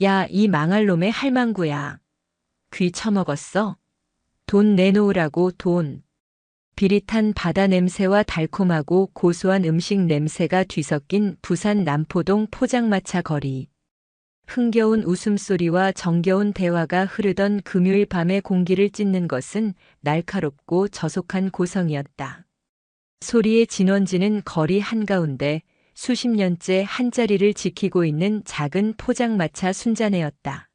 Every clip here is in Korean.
야, 이 망할 놈의 할망구야. 귀 처먹었어? 돈 내놓으라고 돈. 비릿한 바다 냄새와 달콤하고 고소한 음식 냄새가 뒤섞인 부산 남포동 포장마차 거리. 흥겨운 웃음소리와 정겨운 대화가 흐르던 금요일 밤의 공기를 찢는 것은 날카롭고 저속한 고성이었다. 소리의 진원지는 거리 한가운데 수십 년째 한자리를 지키고 있는 작은 포장마차 순자네였다.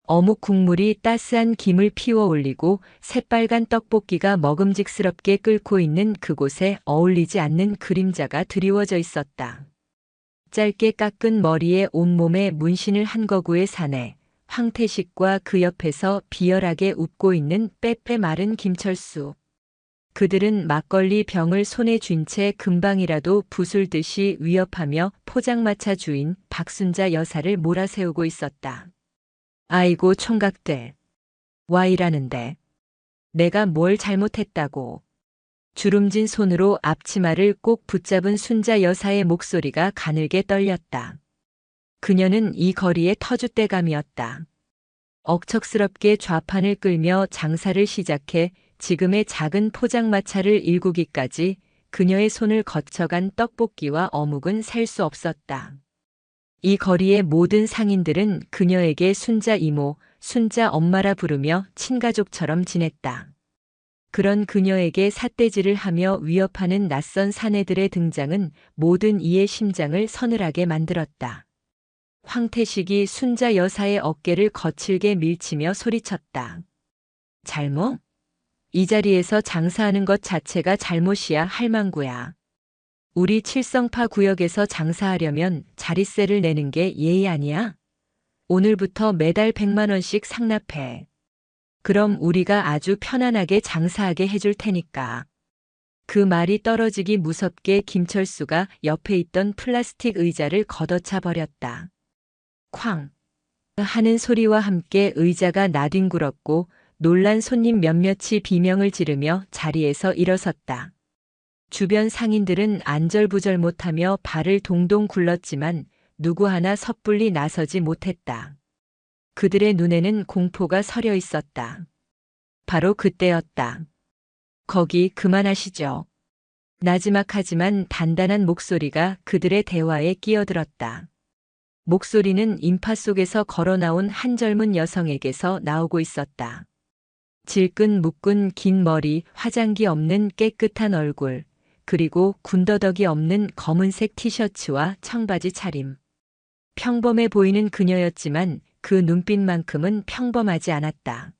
어묵 국물이 따스한 김을 피워 올리고 새빨간 떡볶이가 먹음직스럽게 끓고 있는 그곳에 어울리지 않는 그림자가 드리워져 있었다. 짧게 깎은 머리에 온몸에 문신을 한 거구의 사내, 황태식과 그 옆에서 비열하게 웃고 있는 빼빼 마른 김철수. 그들은 막걸리 병을 손에 쥔 채 금방이라도 부술듯이 위협하며 포장마차 주인 박순자 여사를 몰아세우고 있었다. 아이고 총각들. 와 이라는데. 내가 뭘 잘못했다고. 주름진 손으로 앞치마를 꼭 붙잡은 순자 여사의 목소리가 가늘게 떨렸다. 그녀는 이 거리의 터줏대감이었다. 억척스럽게 좌판을 끌며 장사를 시작해 지금의 작은 포장마차를 일구기까지 그녀의 손을 거쳐간 떡볶이와 어묵은 셀 수 없었다. 이 거리의 모든 상인들은 그녀에게 순자 이모, 순자 엄마라 부르며 친가족처럼 지냈다. 그런 그녀에게 삿대질을 하며 위협하는 낯선 사내들의 등장은 모든 이의 심장을 서늘하게 만들었다. 황태식이 순자 여사의 어깨를 거칠게 밀치며 소리쳤다. 잘못? 이 자리에서 장사하는 것 자체가 잘못이야 할망구야. 우리 칠성파 구역에서 장사하려면 자릿세를 내는 게 예의 아니야? 오늘부터 매달 100만 원씩 상납해. 그럼 우리가 아주 편안하게 장사하게 해줄 테니까. 그 말이 떨어지기 무섭게 김철수가 옆에 있던 플라스틱 의자를 걷어차 버렸다. 쾅! 하는 소리와 함께 의자가 나뒹굴었고 놀란 손님 몇몇이 비명을 지르며 자리에서 일어섰다. 주변 상인들은 안절부절 못하며 발을 동동 굴렀지만 누구 하나 섣불리 나서지 못했다. 그들의 눈에는 공포가 서려 있었다. 바로 그때였다. 거기 그만하시죠. 나지막하지만 단단한 목소리가 그들의 대화에 끼어들었다. 목소리는 인파 속에서 걸어나온 한 젊은 여성에게서 나오고 있었다. 질끈 묶은 긴 머리, 화장기 없는 깨끗한 얼굴, 그리고 군더더기 없는 검은색 티셔츠와 청바지 차림. 평범해 보이는 그녀였지만 그 눈빛만큼은 평범하지 않았다.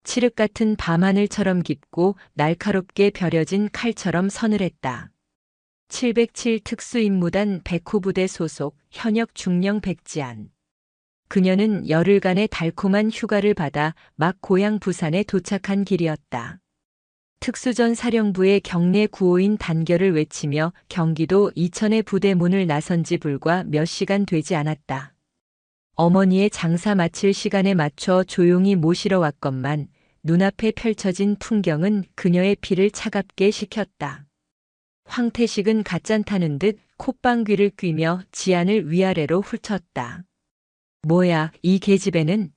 칠흑 같은 밤하늘처럼 깊고 날카롭게 벼려진 칼처럼 서늘했다. 707 특수임무단 백호부대 소속 현역 중령 백지안. 그녀는 열흘간의 달콤한 휴가를 받아 막 고향 부산에 도착한 길이었다. 특수전 사령부의 경례 구호인 단결을 외치며 경기도 이천의 부대 문을 나선 지 불과 몇 시간 되지 않았다. 어머니의 장사 마칠 시간에 맞춰 조용히 모시러 왔건만 눈앞에 펼쳐진 풍경은 그녀의 피를 차갑게 식혔다. 황태식은 갓잔 타는 듯 콧방귀를 뀌며 지안을 위아래로 훑었다. 뭐야, 이 계집애는?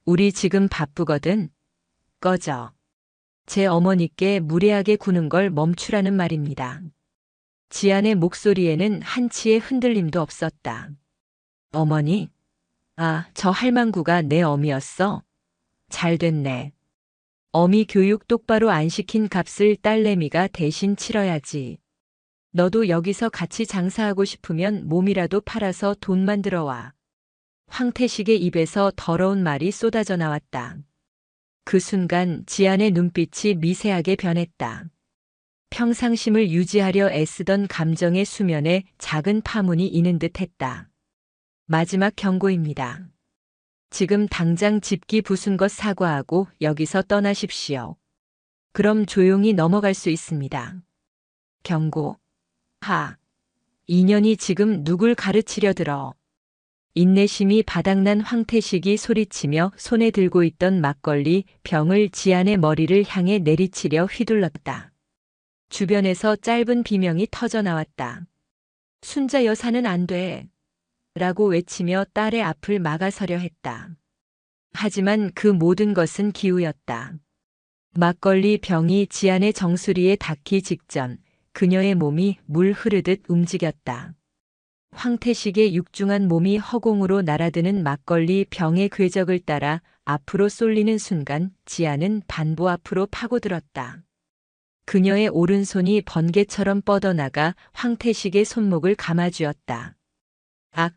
우리 지금 바쁘거든. 꺼져. 제 어머니께 무례하게 구는 걸 멈추라는 말입니다. 지안의 목소리에는 한치의 흔들림도 없었다. 어머니? 아, 저 할망구가 내 어미였어? 잘 됐네. 어미 교육 똑바로 안 시킨 값을 딸내미가 대신 치러야지. 너도 여기서 같이 장사하고 싶으면 몸이라도 팔아서 돈 만들어 와. 황태식의 입에서 더러운 말이 쏟아져 나왔다. 그 순간 지안의 눈빛이 미세하게 변했다. 평상심을 유지하려 애쓰던 감정의 수면에 작은 파문이 이는 듯했다. 마지막 경고입니다. 지금 당장 집기 부순 것 사과하고 여기서 떠나십시오. 그럼 조용히 넘어갈 수 있습니다. 경고. 하. 인연이 지금 누굴 가르치려 들어. 인내심이 바닥난 황태식이 소리치며 손에 들고 있던 막걸리 병을 지안의 머리를 향해 내리치려 휘둘렀다. 주변에서 짧은 비명이 터져 나왔다. 순자 여사는 안 돼. 라고 외치며 딸의 앞을 막아서려 했다. 하지만 그 모든 것은 기우였다. 막걸리 병이 지안의 정수리에 닿기 직전 그녀의 몸이 물 흐르듯 움직였다. 황태식의 육중한 몸이 허공으로 날아드는 막걸리 병의 궤적을 따라 앞으로 쏠리는 순간 지안은 반보 앞으로 파고들었다. 그녀의 오른손이 번개처럼 뻗어나가 황태식의 손목을 감아쥐었다. 악!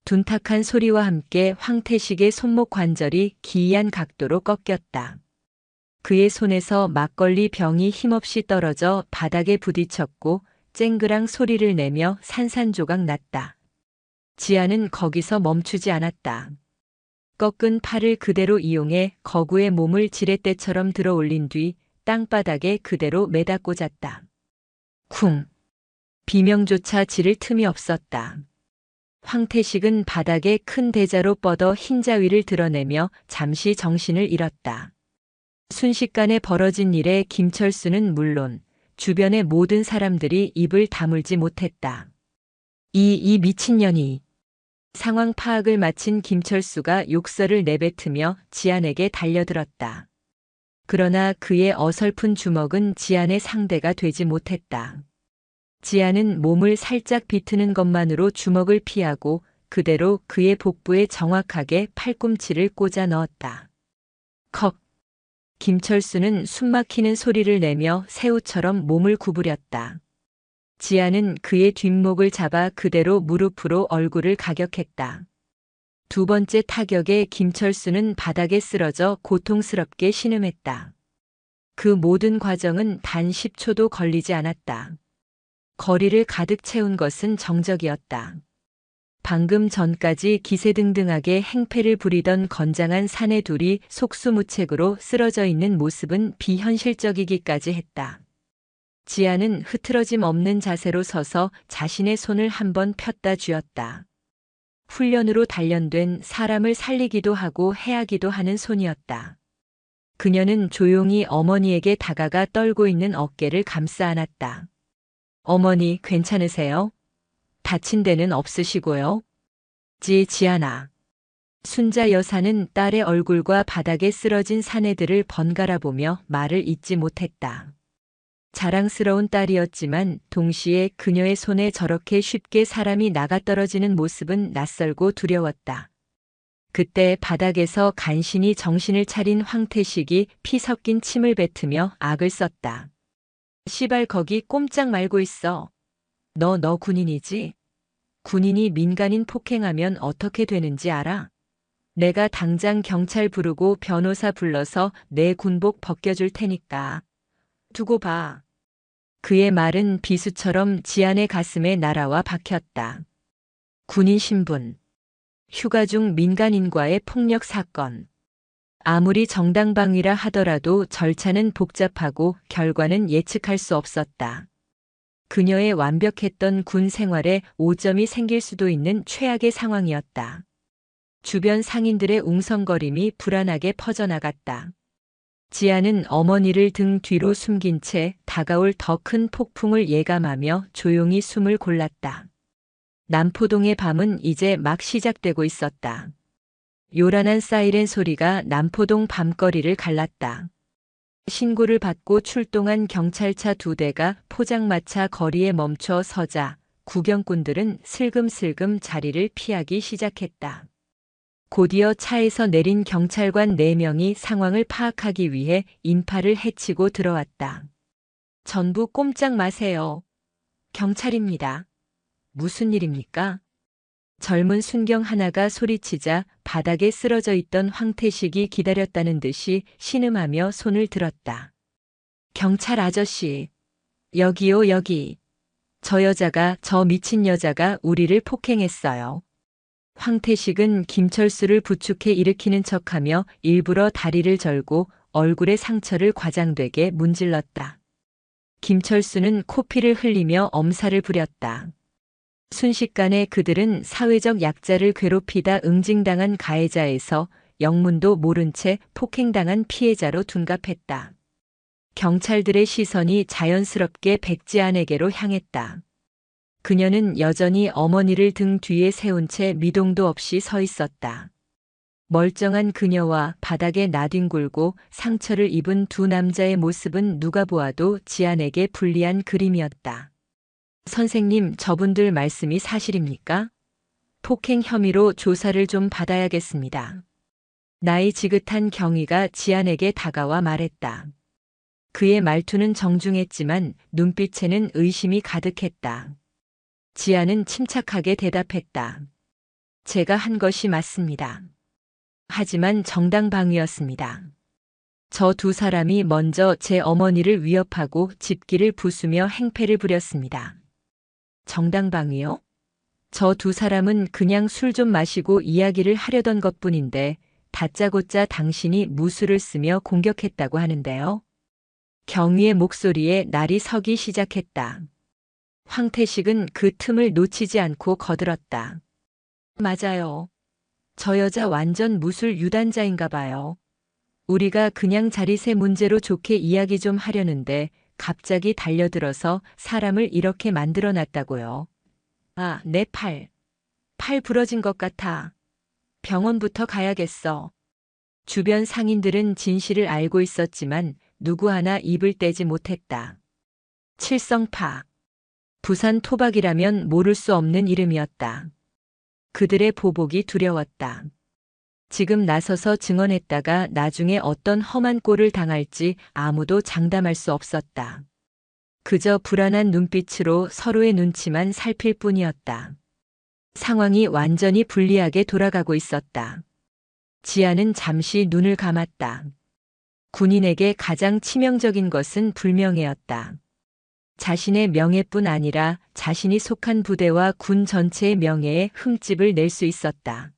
둔탁한 소리와 함께 황태식의 손목 관절이 기이한 각도로 꺾였다. 그의 손에서 막걸리 병이 힘없이 떨어져 바닥에 부딪혔고 쨍그랑 소리를 내며 산산조각 났다. 지아는 거기서 멈추지 않았다. 꺾은 팔을 그대로 이용해 거구의 몸을 지렛대처럼 들어 올린 뒤 땅바닥에 그대로 매다 꽂았다. 쿵! 비명조차 지를 틈이 없었다. 황태식은 바닥에 큰 대자로 뻗어 흰자위를 드러내며 잠시 정신을 잃었다. 순식간에 벌어진 일에 김철수는 물론 주변의 모든 사람들이 입을 다물지 못했다. 이 미친년이. 상황 파악을 마친 김철수가 욕설을 내뱉으며 지안에게 달려들었다. 그러나 그의 어설픈 주먹은 지안의 상대가 되지 못했다. 지안은 몸을 살짝 비트는 것만으로 주먹을 피하고 그대로 그의 복부에 정확하게 팔꿈치를 꽂아 넣었다. 컥! 김철수는 숨막히는 소리를 내며 새우처럼 몸을 구부렸다. 지아는 그의 뒷목을 잡아 그대로 무릎으로 얼굴을 가격했다. 두 번째 타격에 김철수는 바닥에 쓰러져 고통스럽게 신음했다. 그 모든 과정은 단 10초도 걸리지 않았다. 거리를 가득 채운 것은 정적이었다. 방금 전까지 기세등등하게 행패를 부리던 건장한 사내 둘이 속수무책으로 쓰러져 있는 모습은 비현실적이기까지 했다. 지아는 흐트러짐 없는 자세로 서서 자신의 손을 한번 폈다 쥐었다. 훈련으로 단련된 사람을 살리기도 하고 해하기도 하는 손이었다. 그녀는 조용히 어머니에게 다가가 떨고 있는 어깨를 감싸 안았다. 어머니 괜찮으세요? 다친 데는 없으시고요. 지안아. 순자 여사는 딸의 얼굴과 바닥에 쓰러진 사내들을 번갈아 보며 말을 잇지 못했다. 자랑스러운 딸이었지만 동시에 그녀의 손에 저렇게 쉽게 사람이 나가떨어지는 모습은 낯설고 두려웠다. 그때 바닥에서 간신히 정신을 차린 황태식이 피 섞인 침을 뱉으며 악을 썼다. 시발 거기 꼼짝 말고 있어. 너 군인이지? 군인이 민간인 폭행하면 어떻게 되는지 알아? 내가 당장 경찰 부르고 변호사 불러서 내 군복 벗겨줄 테니까. 두고 봐. 그의 말은 비수처럼 지안의 가슴에 날아와 박혔다. 군인 신분. 휴가 중 민간인과의 폭력 사건. 아무리 정당방위라 하더라도 절차는 복잡하고 결과는 예측할 수 없었다. 그녀의 완벽했던 군 생활에 오점이 생길 수도 있는 최악의 상황이었다. 주변 상인들의 웅성거림이 불안하게 퍼져나갔다. 지아는 어머니를 등 뒤로 숨긴 채 다가올 더 큰 폭풍을 예감하며 조용히 숨을 골랐다. 남포동의 밤은 이제 막 시작되고 있었다. 요란한 사이렌 소리가 남포동 밤거리를 갈랐다. 신고를 받고 출동한 경찰차 2대가 포장마차 거리에 멈춰 서자 구경꾼들은 슬금슬금 자리를 피하기 시작했다. 곧이어 차에서 내린 경찰관 4명이 상황을 파악하기 위해 인파를 헤치고 들어왔다. 전부 꼼짝 마세요. 경찰입니다. 무슨 일입니까? 젊은 순경 하나가 소리치자 바닥에 쓰러져 있던 황태식이 기다렸다는 듯이 신음하며 손을 들었다. 경찰 아저씨. 여기요 여기. 저 미친 여자가 우리를 폭행했어요. 황태식은 김철수를 부축해 일으키는 척하며 일부러 다리를 절고 얼굴에 상처를 과장되게 문질렀다. 김철수는 코피를 흘리며 엄살을 부렸다. 순식간에 그들은 사회적 약자를 괴롭히다 응징당한 가해자에서 영문도 모른 채 폭행당한 피해자로 둔갑했다. 경찰들의 시선이 자연스럽게 백지안에게로 향했다. 그녀는 여전히 어머니를 등 뒤에 세운 채 미동도 없이 서 있었다. 멀쩡한 그녀와 바닥에 나뒹굴고 상처를 입은 두 남자의 모습은 누가 보아도 지안에게 불리한 그림이었다. 선생님, 저분들 말씀이 사실입니까? 폭행 혐의로 조사를 좀 받아야겠습니다. 나이 지긋한 경위가 지안에게 다가와 말했다. 그의 말투는 정중했지만 눈빛에는 의심이 가득했다. 지안은 침착하게 대답했다. 제가 한 것이 맞습니다. 하지만 정당방위였습니다. 저 두 사람이 먼저 제 어머니를 위협하고 집기를 부수며 행패를 부렸습니다. 정당방위요? 저 두 사람은 그냥 술 좀 마시고 이야기를 하려던 것뿐인데 다짜고짜 당신이 무술을 쓰며 공격했다고 하는데요. 경위의 목소리에 날이 서기 시작했다. 황태식은 그 틈을 놓치지 않고 거들었다. 맞아요. 저 여자 완전 무술 유단자인가 봐요. 우리가 그냥 자리세 문제로 좋게 이야기 좀 하려는데 갑자기 달려들어서 사람을 이렇게 만들어 놨다고요. 아, 내 팔. 팔 부러진 것 같아. 병원부터 가야겠어. 주변 상인들은 진실을 알고 있었지만 누구 하나 입을 떼지 못했다. 칠성파. 부산 토박이라면 모를 수 없는 이름이었다. 그들의 보복이 두려웠다. 지금 나서서 증언했다가 나중에 어떤 험한 꼴을 당할지 아무도 장담할 수 없었다. 그저 불안한 눈빛으로 서로의 눈치만 살필 뿐이었다. 상황이 완전히 불리하게 돌아가고 있었다. 지아는 잠시 눈을 감았다. 군인에게 가장 치명적인 것은 불명예였다. 자신의 명예뿐 아니라 자신이 속한 부대와 군 전체의 명예에 흠집을 낼 수 있었다.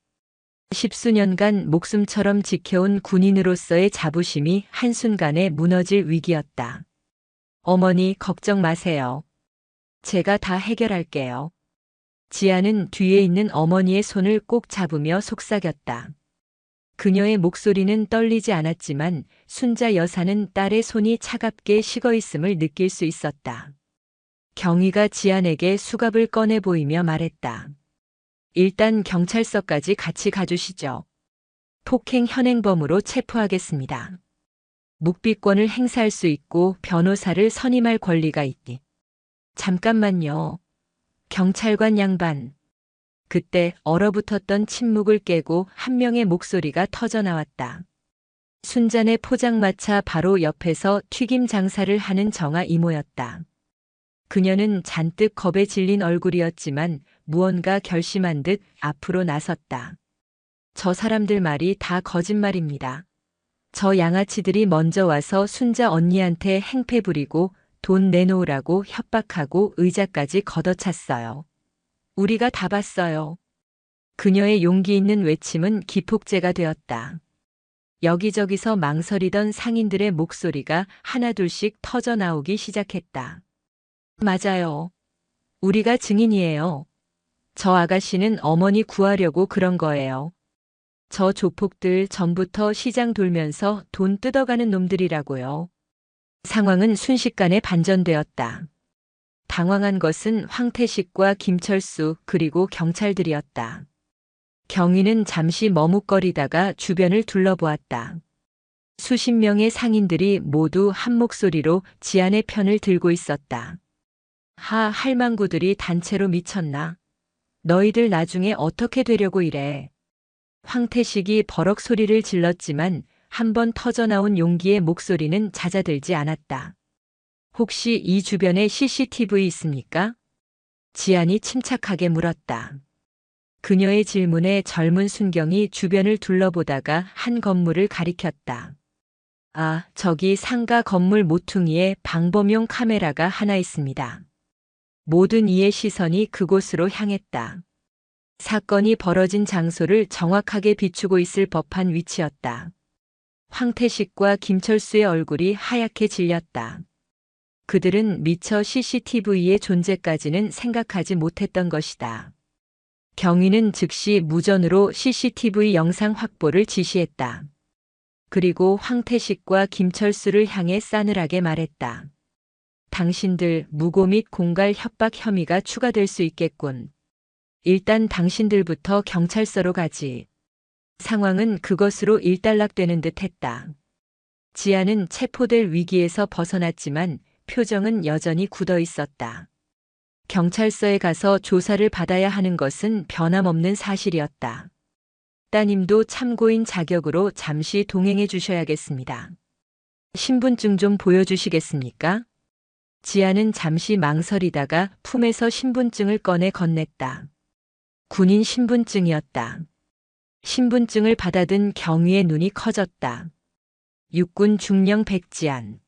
십수년간 목숨처럼 지켜온 군인으로서의 자부심이 한순간에 무너질 위기였다. 어머니, 걱정 마세요. 제가 다 해결할게요. 지아는 뒤에 있는 어머니의 손을 꼭 잡으며 속삭였다. 그녀의 목소리는 떨리지 않았지만 순자 여사는 딸의 손이 차갑게 식어 있음을 느낄 수 있었다. 경위가 지안에게 수갑을 꺼내 보이며 말했다. 일단 경찰서까지 같이 가주시죠. 폭행 현행범으로 체포하겠습니다. 묵비권을 행사할 수 있고 변호사를 선임할 권리가 있니. 잠깐만요. 경찰관 양반. 그때 얼어붙었던 침묵을 깨고 한 명의 목소리가 터져나왔다. 순잔의 포장마차 바로 옆에서 튀김 장사를 하는 정아 이모였다. 그녀는 잔뜩 겁에 질린 얼굴이었지만 무언가 결심한 듯 앞으로 나섰다. 저 사람들 말이 다 거짓말입니다. 저 양아치들이 먼저 와서 순자 언니한테 행패 부리고 돈 내놓으라고 협박하고 의자까지 걷어찼어요. 우리가 다 봤어요. 그녀의 용기 있는 외침은 기폭제가 되었다. 여기저기서 망설이던 상인들의 목소리가 하나둘씩 터져 나오기 시작했다. 맞아요. 우리가 증인이에요. 저 아가씨는 어머니 구하려고 그런 거예요. 저 조폭들 전부터 시장 돌면서 돈 뜯어가는 놈들이라고요. 상황은 순식간에 반전되었다. 당황한 것은 황태식과 김철수 그리고 경찰들이었다. 경위는 잠시 머뭇거리다가 주변을 둘러보았다. 수십 명의 상인들이 모두 한 목소리로 지안의 편을 들고 있었다. 할망구들이 단체로 미쳤나? 너희들 나중에 어떻게 되려고 이래? 황태식이 버럭 소리를 질렀지만 한 번 터져나온 용기의 목소리는 잦아들지 않았다. 혹시 이 주변에 CCTV 있습니까? 지안이 침착하게 물었다. 그녀의 질문에 젊은 순경이 주변을 둘러보다가 한 건물을 가리켰다. 아, 저기 상가 건물 모퉁이에 방범용 카메라가 하나 있습니다. 모든 이의 시선이 그곳으로 향했다. 사건이 벌어진 장소를 정확하게 비추고 있을 법한 위치였다. 황태식과 김철수의 얼굴이 하얗게 질렸다. 그들은 미처 CCTV의 존재까지는 생각하지 못했던 것이다. 경위는 즉시 무전으로 CCTV 영상 확보를 지시했다. 그리고 황태식과 김철수를 향해 싸늘하게 말했다. 당신들 무고 및 공갈 협박 혐의가 추가될 수 있겠군. 일단 당신들부터 경찰서로 가지. 상황은 그것으로 일단락되는 듯 했다. 지아는 체포될 위기에서 벗어났지만 표정은 여전히 굳어 있었다. 경찰서에 가서 조사를 받아야 하는 것은 변함없는 사실이었다. 따님도 참고인 자격으로 잠시 동행해 주셔야겠습니다. 신분증 좀 보여주시겠습니까? 지아는 잠시 망설이다가 품에서 신분증을 꺼내 건넸다. 군인 신분증이었다. 신분증을 받아든 경위의 눈이 커졌다. 육군 중령 백지안.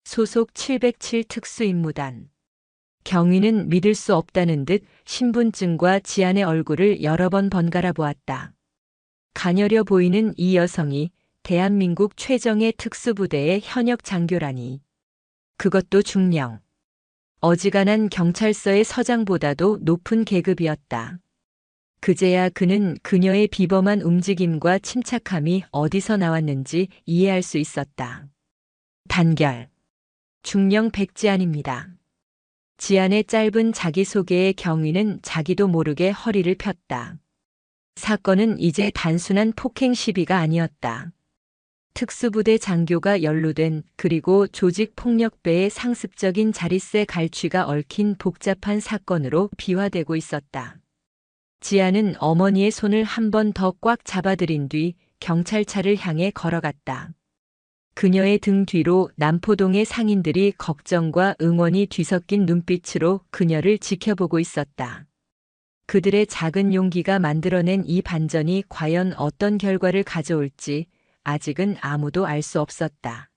소속 707 특수임무단. 경위는 믿을 수 없다는 듯 신분증과 지안의 얼굴을 여러 번 번갈아 보았다. 가녀려 보이는 이 여성이 대한민국 최정예 특수부대의 현역 장교라니. 그것도 중령. 어지간한 경찰서의 서장보다도 높은 계급이었다. 그제야 그는 그녀의 비범한 움직임과 침착함이 어디서 나왔는지 이해할 수 있었다. 단결. 중령 백지안입니다. 지안의 짧은 자기소개의 경위는 자기도 모르게 허리를 폈다. 사건은 이제 단순한 폭행 시비가 아니었다. 특수부대 장교가 연루된 그리고 조직폭력배의 상습적인 자릿세 갈취가 얽힌 복잡한 사건으로 비화되고 있었다. 지아는 어머니의 손을 한 번 더 꽉 잡아들인 뒤 경찰차를 향해 걸어갔다. 그녀의 등 뒤로 남포동의 상인들이 걱정과 응원이 뒤섞인 눈빛으로 그녀를 지켜보고 있었다. 그들의 작은 용기가 만들어낸 이 반전이 과연 어떤 결과를 가져올지 아직은 아무도 알 수 없었다.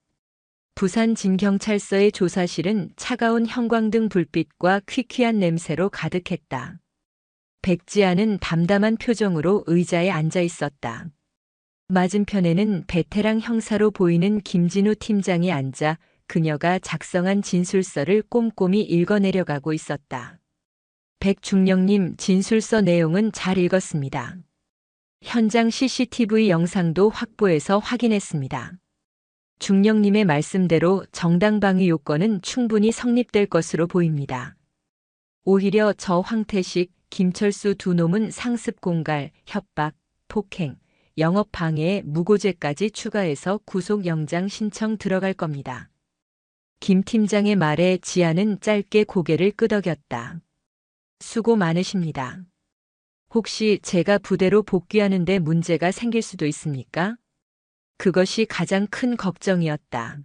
부산 진경찰서의 조사실은 차가운 형광등 불빛과 퀴퀴한 냄새로 가득했다. 백지아는 담담한 표정으로 의자에 앉아 있었다. 맞은편에는 베테랑 형사로 보이는 김진우 팀장이 앉아 그녀가 작성한 진술서를 꼼꼼히 읽어내려가고 있었다. 백중령님, 진술서 내용은 잘 읽었습니다. 현장 CCTV 영상도 확보해서 확인했습니다. 중령님의 말씀대로 정당방위 요건은 충분히 성립될 것으로 보입니다. 오히려 저 황태식, 김철수 두 놈은 상습 공갈, 협박, 폭행, 영업방해에 무고죄까지 추가해서 구속영장 신청 들어갈 겁니다. 김 팀장의 말에 지아는 짧게 고개를 끄덕였다. 수고 많으십니다. 혹시 제가 부대로 복귀하는 데 문제가 생길 수도 있습니까? 그것이 가장 큰 걱정이었다.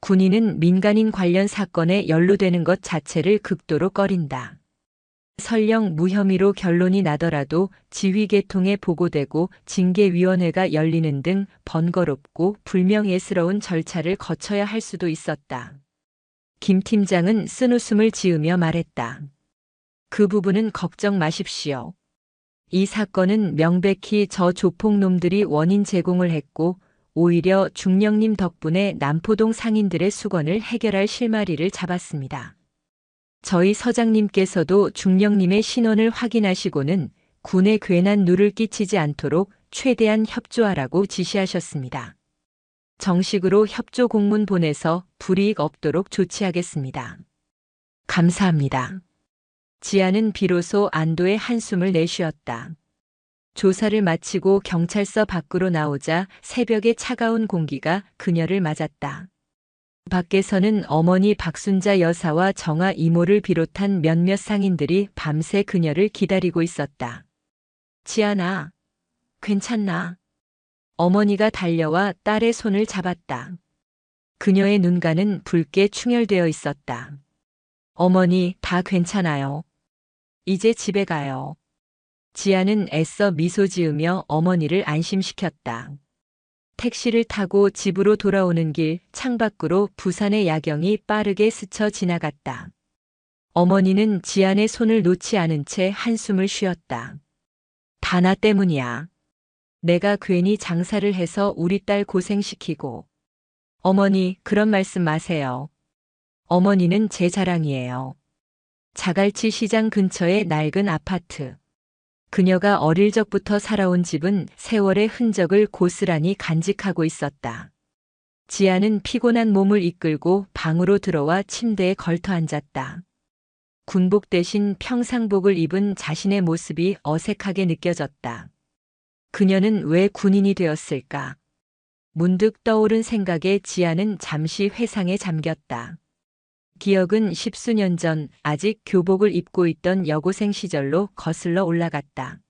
군인은 민간인 관련 사건에 연루되는 것 자체를 극도로 꺼린다. 설령 무혐의로 결론이 나더라도 지휘계통에 보고되고 징계위원회가 열리는 등 번거롭고 불명예스러운 절차를 거쳐야 할 수도 있었다. 김 팀장은 쓴웃음을 지으며 말했다. 그 부분은 걱정 마십시오. 이 사건은 명백히 저 조폭놈들이 원인 제공을 했고 오히려 중령님 덕분에 남포동 상인들의 수건을 해결할 실마리를 잡았습니다. 저희 서장님께서도 중령님의 신원을 확인하시고는 군에 괜한 누를 끼치지 않도록 최대한 협조하라고 지시하셨습니다. 정식으로 협조 공문 보내서 불이익 없도록 조치하겠습니다. 감사합니다. 지아는 비로소 안도의 한숨을 내쉬었다. 조사를 마치고 경찰서 밖으로 나오자 새벽의 차가운 공기가 그녀를 맞았다. 밖에서는 어머니 박순자 여사와 정아 이모를 비롯한 몇몇 상인들이 밤새 그녀를 기다리고 있었다. 지아나, 괜찮나? 어머니가 달려와 딸의 손을 잡았다. 그녀의 눈가는 붉게 충혈되어 있었다. 어머니, 다 괜찮아요. 이제 집에 가요. 지아는 애써 미소 지으며 어머니를 안심시켰다. 택시를 타고 집으로 돌아오는 길 창밖으로 부산의 야경이 빠르게 스쳐 지나갔다. 어머니는 지안의 손을 놓지 않은 채 한숨을 쉬었다. 다 나 때문이야. 내가 괜히 장사를 해서 우리 딸 고생시키고. 어머니, 그런 말씀 마세요. 어머니는 제 자랑이에요. 자갈치 시장 근처의 낡은 아파트. 그녀가 어릴 적부터 살아온 집은 세월의 흔적을 고스란히 간직하고 있었다. 지아는 피곤한 몸을 이끌고 방으로 들어와 침대에 걸터 앉았다. 군복 대신 평상복을 입은 자신의 모습이 어색하게 느껴졌다. 그녀는 왜 군인이 되었을까? 문득 떠오른 생각에 지아는 잠시 회상에 잠겼다. 기억은 십수년 전 아직 교복을 입고 있던 여고생 시절로 거슬러 올라갔다.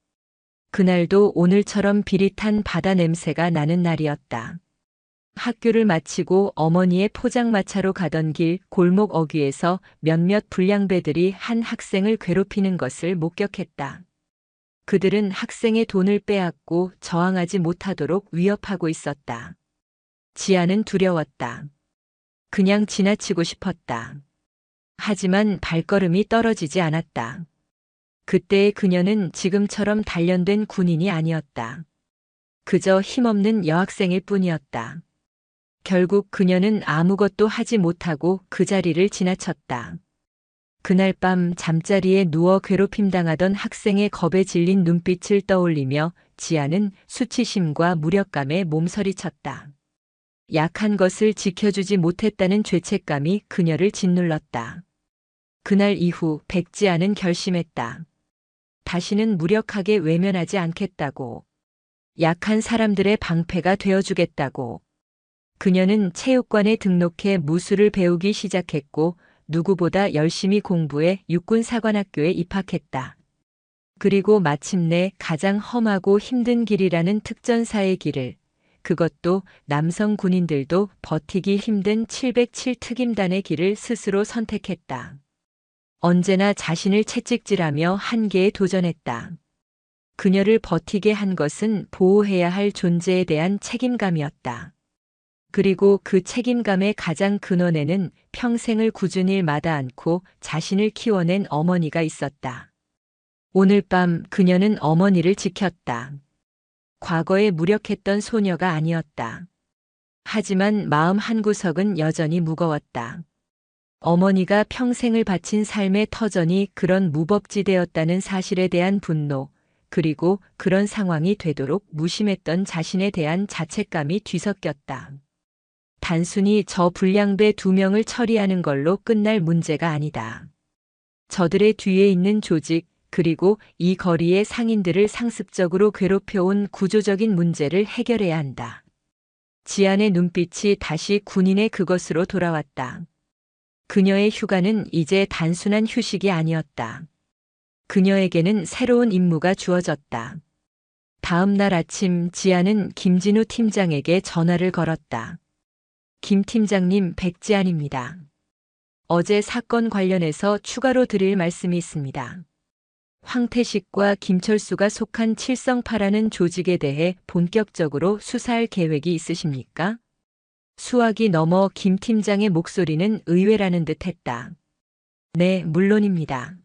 그날도 오늘처럼 비릿한 바다 냄새가 나는 날이었다. 학교를 마치고 어머니의 포장마차로 가던 길 골목 어귀에서 몇몇 불량배들이 한 학생을 괴롭히는 것을 목격했다. 그들은 학생의 돈을 빼앗고 저항하지 못하도록 위협하고 있었다. 지아는 두려웠다. 그냥 지나치고 싶었다. 하지만 발걸음이 떨어지지 않았다. 그때의 그녀는 지금처럼 단련된 군인이 아니었다. 그저 힘없는 여학생일 뿐이었다. 결국 그녀는 아무것도 하지 못하고 그 자리를 지나쳤다. 그날 밤 잠자리에 누워 괴롭힘당하던 학생의 겁에 질린 눈빛을 떠올리며 지아는 수치심과 무력감에 몸서리쳤다. 약한 것을 지켜주지 못했다는 죄책감이 그녀를 짓눌렀다. 그날 이후 백지아는 결심했다. 다시는 무력하게 외면하지 않겠다고. 약한 사람들의 방패가 되어주겠다고. 그녀는 체육관에 등록해 무술을 배우기 시작했고 누구보다 열심히 공부해 육군사관학교에 입학했다. 그리고 마침내 가장 험하고 힘든 길이라는 특전사의 길을, 그것도 남성 군인들도 버티기 힘든 707 특임단의 길을 스스로 선택했다. 언제나 자신을 채찍질하며 한계에 도전했다. 그녀를 버티게 한 것은 보호해야 할 존재에 대한 책임감이었다. 그리고 그 책임감의 가장 근원에는 평생을 꾸준 일마다 않고 자신을 키워낸 어머니가 있었다. 오늘 밤 그녀는 어머니를 지켰다. 과거에 무력했던 소녀가 아니었다. 하지만 마음 한구석은 여전히 무거웠다. 어머니가 평생을 바친 삶의 터전이 그런 무법지대였다는 사실에 대한 분노, 그리고 그런 상황이 되도록 무심했던 자신에 대한 자책감이 뒤섞였다. 단순히 저 불량배 2명을 처리하는 걸로 끝날 문제가 아니다. 저들의 뒤에 있는 조직, 그리고 이 거리의 상인들을 상습적으로 괴롭혀온 구조적인 문제를 해결해야 한다. 지안의 눈빛이 다시 군인의 그것으로 돌아왔다. 그녀의 휴가는 이제 단순한 휴식이 아니었다. 그녀에게는 새로운 임무가 주어졌다. 다음 날 아침 지안은 김진우 팀장에게 전화를 걸었다. 김 팀장님, 백지안입니다. 어제 사건 관련해서 추가로 드릴 말씀이 있습니다. 황태식과 김철수가 속한 칠성파라는 조직에 대해 본격적으로 수사할 계획이 있으십니까? 수학이 넘어 김 팀장의 목소리는 의외라는 듯 했다. 네, 물론입니다.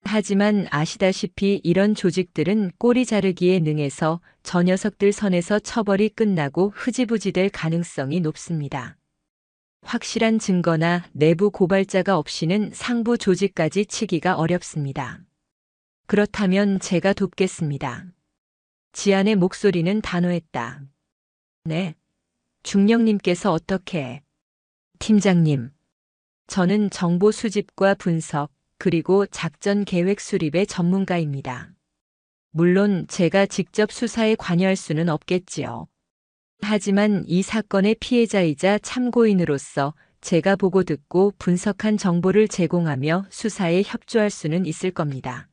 하지만 아시다시피 이런 조직들은 꼬리 자르기에 능해서 저 녀석들 선에서 처벌이 끝나고 흐지부지 될 가능성이 높습니다. 확실한 증거나 내부 고발자가 없이는 상부 조직까지 치기가 어렵습니다. 그렇다면 제가 돕겠습니다. 지안의 목소리는 단호했다. 네. 중령님께서 어떻게? 팀장님. 저는 정보 수집과 분석, 그리고 작전 계획 수립의 전문가입니다. 물론 제가 직접 수사에 관여할 수는 없겠지요. 하지만 이 사건의 피해자이자 참고인으로서 제가 보고 듣고 분석한 정보를 제공하며 수사에 협조할 수는 있을 겁니다.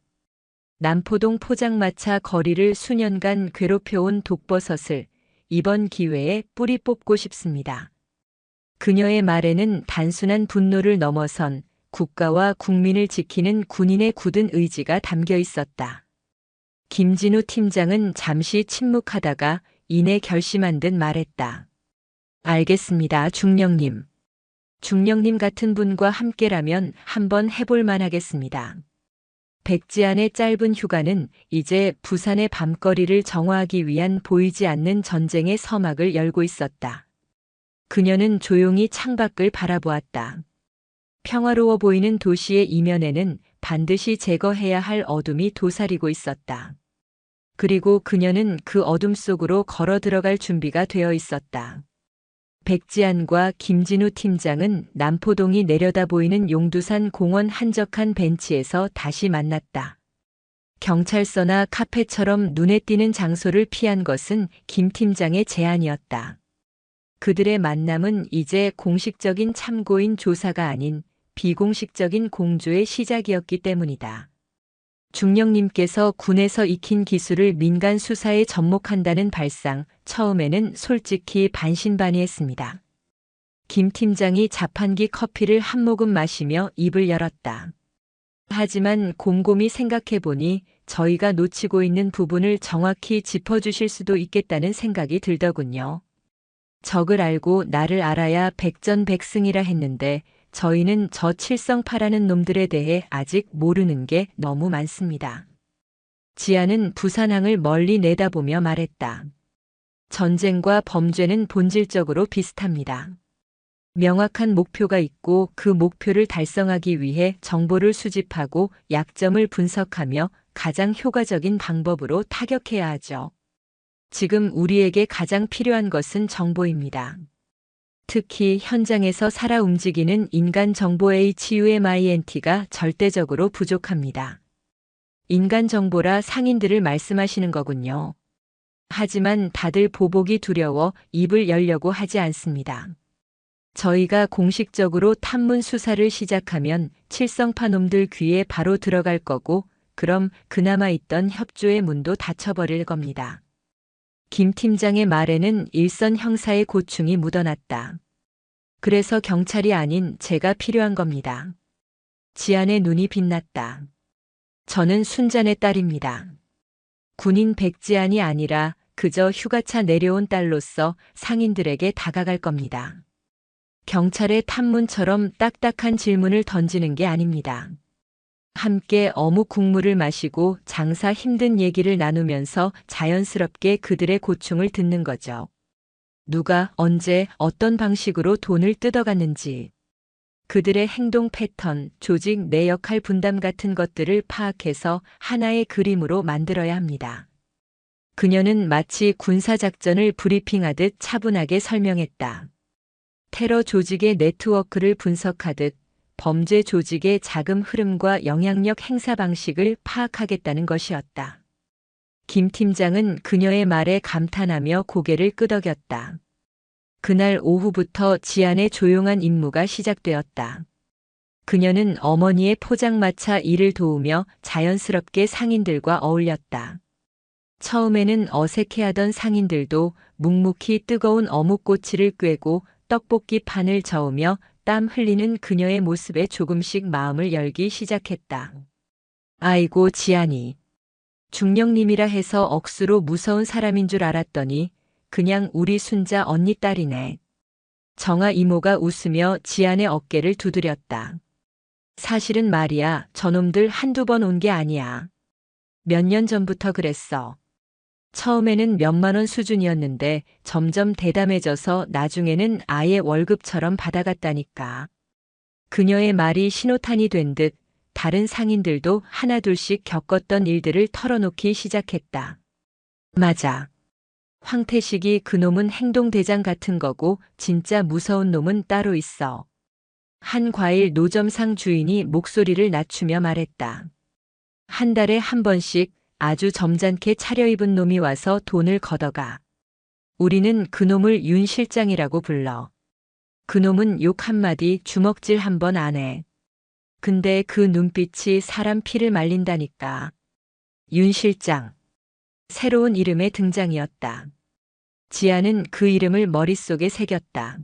남포동 포장마차 거리를 수년간 괴롭혀온 독버섯을 이번 기회에 뿌리 뽑고 싶습니다. 그녀의 말에는 단순한 분노를 넘어선 국가와 국민을 지키는 군인의 굳은 의지가 담겨 있었다. 김진우 팀장은 잠시 침묵하다가 이내 결심한 듯 말했다. 알겠습니다, 중령님. 중령님 같은 분과 함께라면 한번 해볼 만하겠습니다. 백지안의 짧은 휴가는 이제 부산의 밤거리를 정화하기 위한 보이지 않는 전쟁의 서막을 열고 있었다. 그녀는 조용히 창밖을 바라보았다. 평화로워 보이는 도시의 이면에는 반드시 제거해야 할 어둠이 도사리고 있었다. 그리고 그녀는 그 어둠 속으로 걸어 들어갈 준비가 되어 있었다. 백지안과 김진우 팀장은 남포동이 내려다 보이는 용두산 공원 한적한 벤치에서 다시 만났다. 경찰서나 카페처럼 눈에 띄는 장소를 피한 것은 김 팀장의 제안이었다. 그들의 만남은 이제 공식적인 참고인 조사가 아닌 비공식적인 공조의 시작이었기 때문이다. 중령님께서 군에서 익힌 기술을 민간 수사에 접목한다는 발상, 처음에는 솔직히 반신반의했습니다. 김 팀장이 자판기 커피를 한 모금 마시며 입을 열었다. 하지만 곰곰이 생각해보니 저희가 놓치고 있는 부분을 정확히 짚어주실 수도 있겠다는 생각이 들더군요. 적을 알고 나를 알아야 백전백승이라 했는데 저희는 저 칠성파라는 놈들에 대해 아직 모르는 게 너무 많습니다. 지아는 부산항을 멀리 내다보며 말했다. 전쟁과 범죄는 본질적으로 비슷합니다. 명확한 목표가 있고 그 목표를 달성하기 위해 정보를 수집하고 약점을 분석하며 가장 효과적인 방법으로 타격해야 하죠. 지금 우리에게 가장 필요한 것은 정보입니다. 특히 현장에서 살아 움직이는 인간 정보 HUMINT가 절대적으로 부족합니다. 인간 정보라 상인들을 말씀하시는 거군요. 하지만 다들 보복이 두려워 입을 열려고 하지 않습니다. 저희가 공식적으로 탐문 수사를 시작하면 칠성파 놈들 귀에 바로 들어갈 거고 그럼 그나마 있던 협조의 문도 닫혀버릴 겁니다. 김 팀장의 말에는 일선 형사의 고충이 묻어났다. 그래서 경찰이 아닌 제가 필요한 겁니다. 지안의 눈이 빛났다. 저는 순잔의 딸입니다. 군인 백지안이 아니라 그저 휴가차 내려온 딸로서 상인들에게 다가갈 겁니다. 경찰의 탐문처럼 딱딱한 질문을 던지는 게 아닙니다. 함께 어묵 국물을 마시고 장사 힘든 얘기를 나누면서 자연스럽게 그들의 고충을 듣는 거죠. 누가 언제 어떤 방식으로 돈을 뜯어갔는지, 그들의 행동 패턴, 조직 내 역할 분담 같은 것들을 파악해서 하나의 그림으로 만들어야 합니다. 그녀는 마치 군사작전을 브리핑하듯 차분하게 설명했다. 테러 조직의 네트워크를 분석하듯 범죄 조직의 자금 흐름과 영향력 행사 방식을 파악하겠다는 것이었다. 김 팀장은 그녀의 말에 감탄하며 고개를 끄덕였다. 그날 오후부터 지안의 조용한 임무가 시작되었다. 그녀는 어머니의 포장마차 일을 도우며 자연스럽게 상인들과 어울렸다. 처음에는 어색해하던 상인들도 묵묵히 뜨거운 어묵꼬치를 꿰고 떡볶이 판을 저으며 땀 흘리는 그녀의 모습에 조금씩 마음을 열기 시작했다. 아이고 지안이. 중령님이라 해서 억수로 무서운 사람인 줄 알았더니 그냥 우리 순자 언니 딸이네. 정아 이모가 웃으며 지안의 어깨를 두드렸다. 사실은 말이야, 저놈들 한두 번 온 게 아니야. 몇 년 전부터 그랬어. 처음에는 몇만 원 수준이었는데 점점 대담해져서 나중에는 아예 월급처럼 받아갔다니까. 그녀의 말이 신호탄이 된 듯 다른 상인들도 하나둘씩 겪었던 일들을 털어놓기 시작했다. 맞아. 황태식이 그놈은 행동대장 같은 거고 진짜 무서운 놈은 따로 있어. 한 과일 노점상 주인이 목소리를 낮추며 말했다. 한 달에 한 번씩 아주 점잖게 차려입은 놈이 와서 돈을 걷어가. 우리는 그놈을 윤 실장이라고 불러. 그놈은 욕 한마디 주먹질 한 번 안 해. 근데 그 눈빛이 사람 피를 말린다니까. 윤 실장. 새로운 이름의 등장이었다. 지아는 그 이름을 머릿속에 새겼다.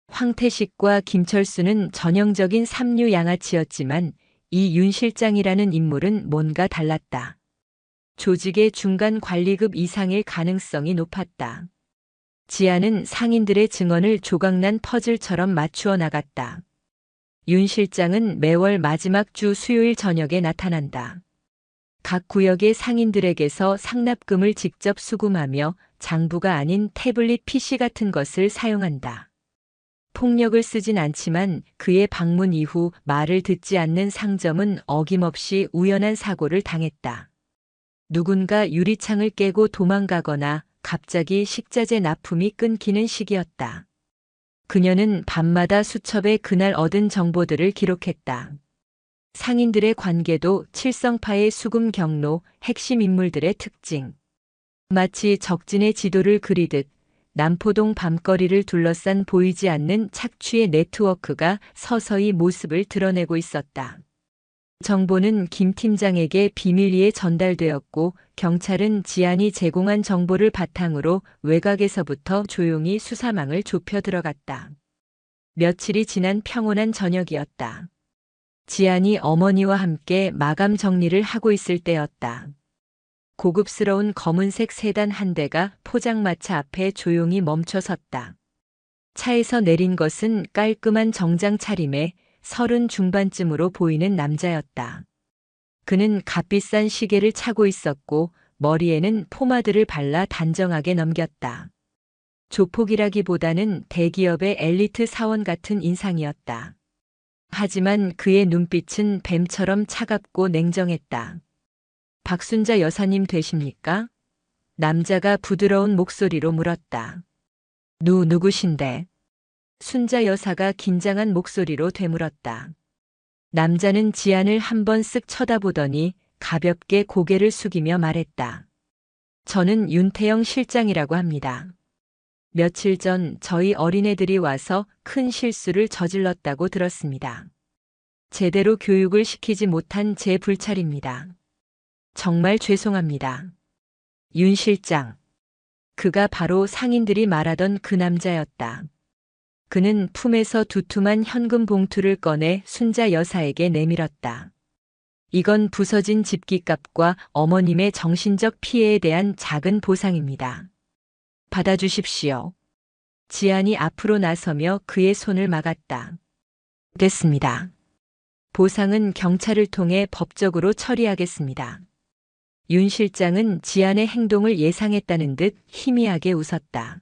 황태식과 김철수는 전형적인 삼류 양아치였지만 이 윤 실장이라는 인물은 뭔가 달랐다. 조직의 중간 관리급 이상일 가능성이 높았다. 지아는 상인들의 증언을 조각난 퍼즐처럼 맞추어 나갔다. 윤 실장은 매월 마지막 주 수요일 저녁에 나타난다. 각 구역의 상인들에게서 상납금을 직접 수금하며 장부가 아닌 태블릿 PC 같은 것을 사용한다. 폭력을 쓰진 않지만 그의 방문 이후 말을 듣지 않는 상점은 어김없이 우연한 사고를 당했다. 누군가 유리창을 깨고 도망가거나 갑자기 식자재 납품이 끊기는 시기였다. 그녀는 밤마다 수첩에 그날 얻은 정보들을 기록했다. 상인들의 관계도, 칠성파의 수금 경로, 핵심 인물들의 특징. 마치 적진의 지도를 그리듯 남포동 밤거리를 둘러싼 보이지 않는 착취의 네트워크가 서서히 모습을 드러내고 있었다. 정보는 김 팀장에게 비밀리에 전달되었고 경찰은 지안이 제공한 정보를 바탕으로 외곽에서부터 조용히 수사망을 좁혀 들어갔다. 며칠이 지난 평온한 저녁이었다. 지안이 어머니와 함께 마감 정리를 하고 있을 때였다. 고급스러운 검은색 세단 한 대가 포장마차 앞에 조용히 멈춰 섰다. 차에서 내린 것은 깔끔한 정장 차림에 30 중반쯤으로 보이는 남자였다. 그는 값비싼 시계를 차고 있었고 머리에는 포마드를 발라 단정하게 넘겼다. 조폭이라기보다는 대기업의 엘리트 사원 같은 인상이었다. 하지만 그의 눈빛은 뱀처럼 차갑고 냉정했다. 박순자 여사님 되십니까? 남자가 부드러운 목소리로 물었다. 누구신데? 순자 여사가 긴장한 목소리로 되물었다. 남자는 지안을 한번 쓱 쳐다보더니 가볍게 고개를 숙이며 말했다. 저는 윤태영 실장이라고 합니다. 며칠 전 저희 어린애들이 와서 큰 실수를 저질렀다고 들었습니다. 제대로 교육을 시키지 못한 제 불찰입니다. 정말 죄송합니다. 윤 실장. 그가 바로 상인들이 말하던 그 남자였다. 그는 품에서 두툼한 현금 봉투를 꺼내 순자 여사에게 내밀었다. 이건 부서진 집기값과 어머님의 정신적 피해에 대한 작은 보상입니다. 받아주십시오. 지안이 앞으로 나서며 그의 손을 막았다. 됐습니다. 보상은 경찰을 통해 법적으로 처리하겠습니다. 윤 실장은 지안의 행동을 예상했다는 듯 희미하게 웃었다.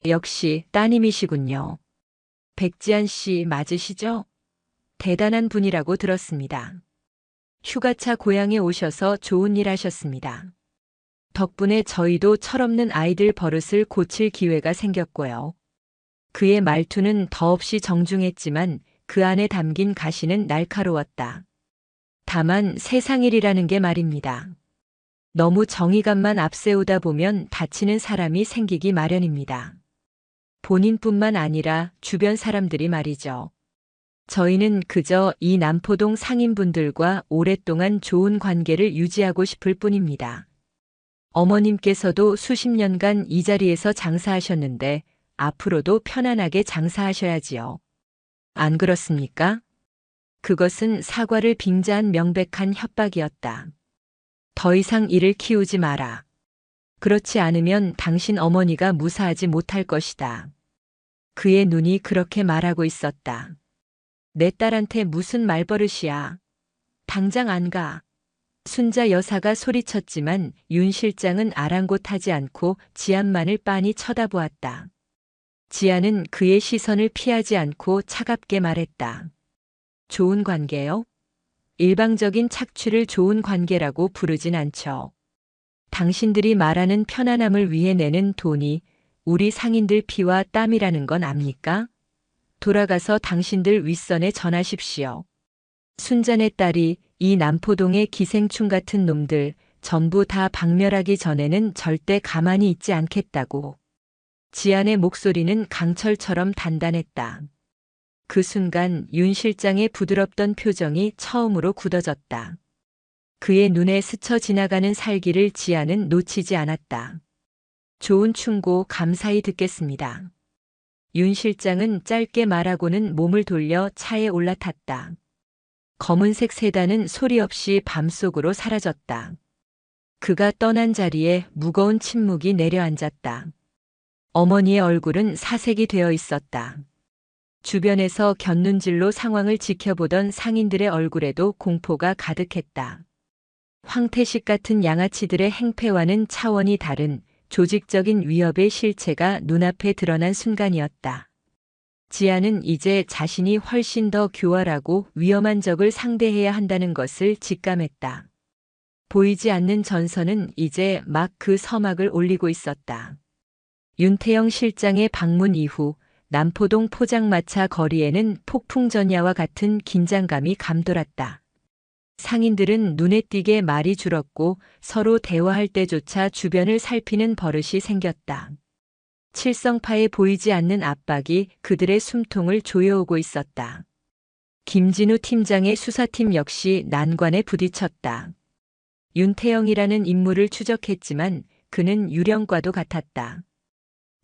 역시 따님이시군요. 백지안 씨 맞으시죠? 대단한 분이라고 들었습니다. 휴가차 고향에 오셔서 좋은 일 하셨습니다. 덕분에 저희도 철없는 아이들 버릇을 고칠 기회가 생겼고요. 그의 말투는 더없이 정중했지만 그 안에 담긴 가시는 날카로웠다. 다만 세상 일이라는 게 말입니다. 너무 정의감만 앞세우다 보면 다치는 사람이 생기기 마련입니다. 본인뿐만 아니라 주변 사람들이 말이죠. 저희는 그저 이 남포동 상인분들과 오랫동안 좋은 관계를 유지하고 싶을 뿐입니다. 어머님께서도 수십 년간 이 자리에서 장사하셨는데 앞으로도 편안하게 장사하셔야지요. 안 그렇습니까? 그것은 사과를 빙자한 명백한 협박이었다. 더 이상 이를 키우지 마라. 그렇지 않으면 당신 어머니가 무사하지 못할 것이다. 그의 눈이 그렇게 말하고 있었다. 내 딸한테 무슨 말버릇이야. 당장 안 가. 순자 여사가 소리쳤지만 윤 실장은 아랑곳하지 않고 지안만을 빤히 쳐다보았다. 지안은 그의 시선을 피하지 않고 차갑게 말했다. 좋은 관계요? 일방적인 착취를 좋은 관계라고 부르진 않죠. 당신들이 말하는 편안함을 위해 내는 돈이 우리 상인들 피와 땀이라는 건 압니까? 돌아가서 당신들 윗선에 전하십시오. 순자네 딸이 이 남포동의 기생충 같은 놈들 전부 다 박멸하기 전에는 절대 가만히 있지 않겠다고. 지안의 목소리는 강철처럼 단단했다. 그 순간 윤 실장의 부드럽던 표정이 처음으로 굳어졌다. 그의 눈에 스쳐 지나가는 살기를 지안은 놓치지 않았다. 좋은 충고 감사히 듣겠습니다. 윤 실장은 짧게 말하고는 몸을 돌려 차에 올라탔다. 검은색 세단은 소리 없이 밤속으로 사라졌다. 그가 떠난 자리에 무거운 침묵이 내려앉았다. 어머니의 얼굴은 사색이 되어 있었다. 주변에서 곁눈질로 상황을 지켜보던 상인들의 얼굴에도 공포가 가득했다. 황태식 같은 양아치들의 행패와는 차원이 다른 조직적인 위협의 실체가 눈앞에 드러난 순간이었다. 지안은 이제 자신이 훨씬 더 교활하고 위험한 적을 상대해야 한다는 것을 직감했다. 보이지 않는 전선은 이제 막 그 서막을 올리고 있었다. 윤태영 실장의 방문 이후 남포동 포장마차 거리에는 폭풍전야와 같은 긴장감이 감돌았다. 상인들은 눈에 띄게 말이 줄었고 서로 대화할 때조차 주변을 살피는 버릇이 생겼다. 칠성파에 보이지 않는 압박이 그들의 숨통을 조여오고 있었다. 김진우 팀장의 수사팀 역시 난관에 부딪혔다. 윤태영이라는 인물을 추적했지만 그는 유령과도 같았다.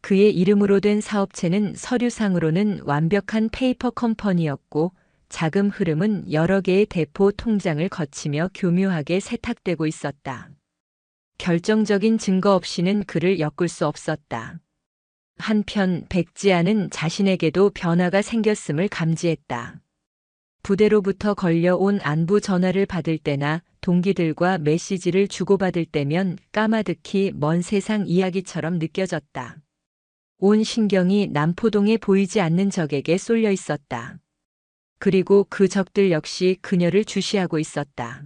그의 이름으로 된 사업체는 서류상으로는 완벽한 페이퍼 컴퍼니였고 자금 흐름은 여러 개의 대포 통장을 거치며 교묘하게 세탁되고 있었다. 결정적인 증거 없이는 그를 엮을 수 없었다. 한편 백지아는 자신에게도 변화가 생겼음을 감지했다. 부대로부터 걸려온 안부 전화를 받을 때나 동기들과 메시지를 주고받을 때면 까마득히 먼 세상 이야기처럼 느껴졌다. 온 신경이 남포동에 보이지 않는 적에게 쏠려 있었다. 그리고 그 적들 역시 그녀를 주시하고 있었다.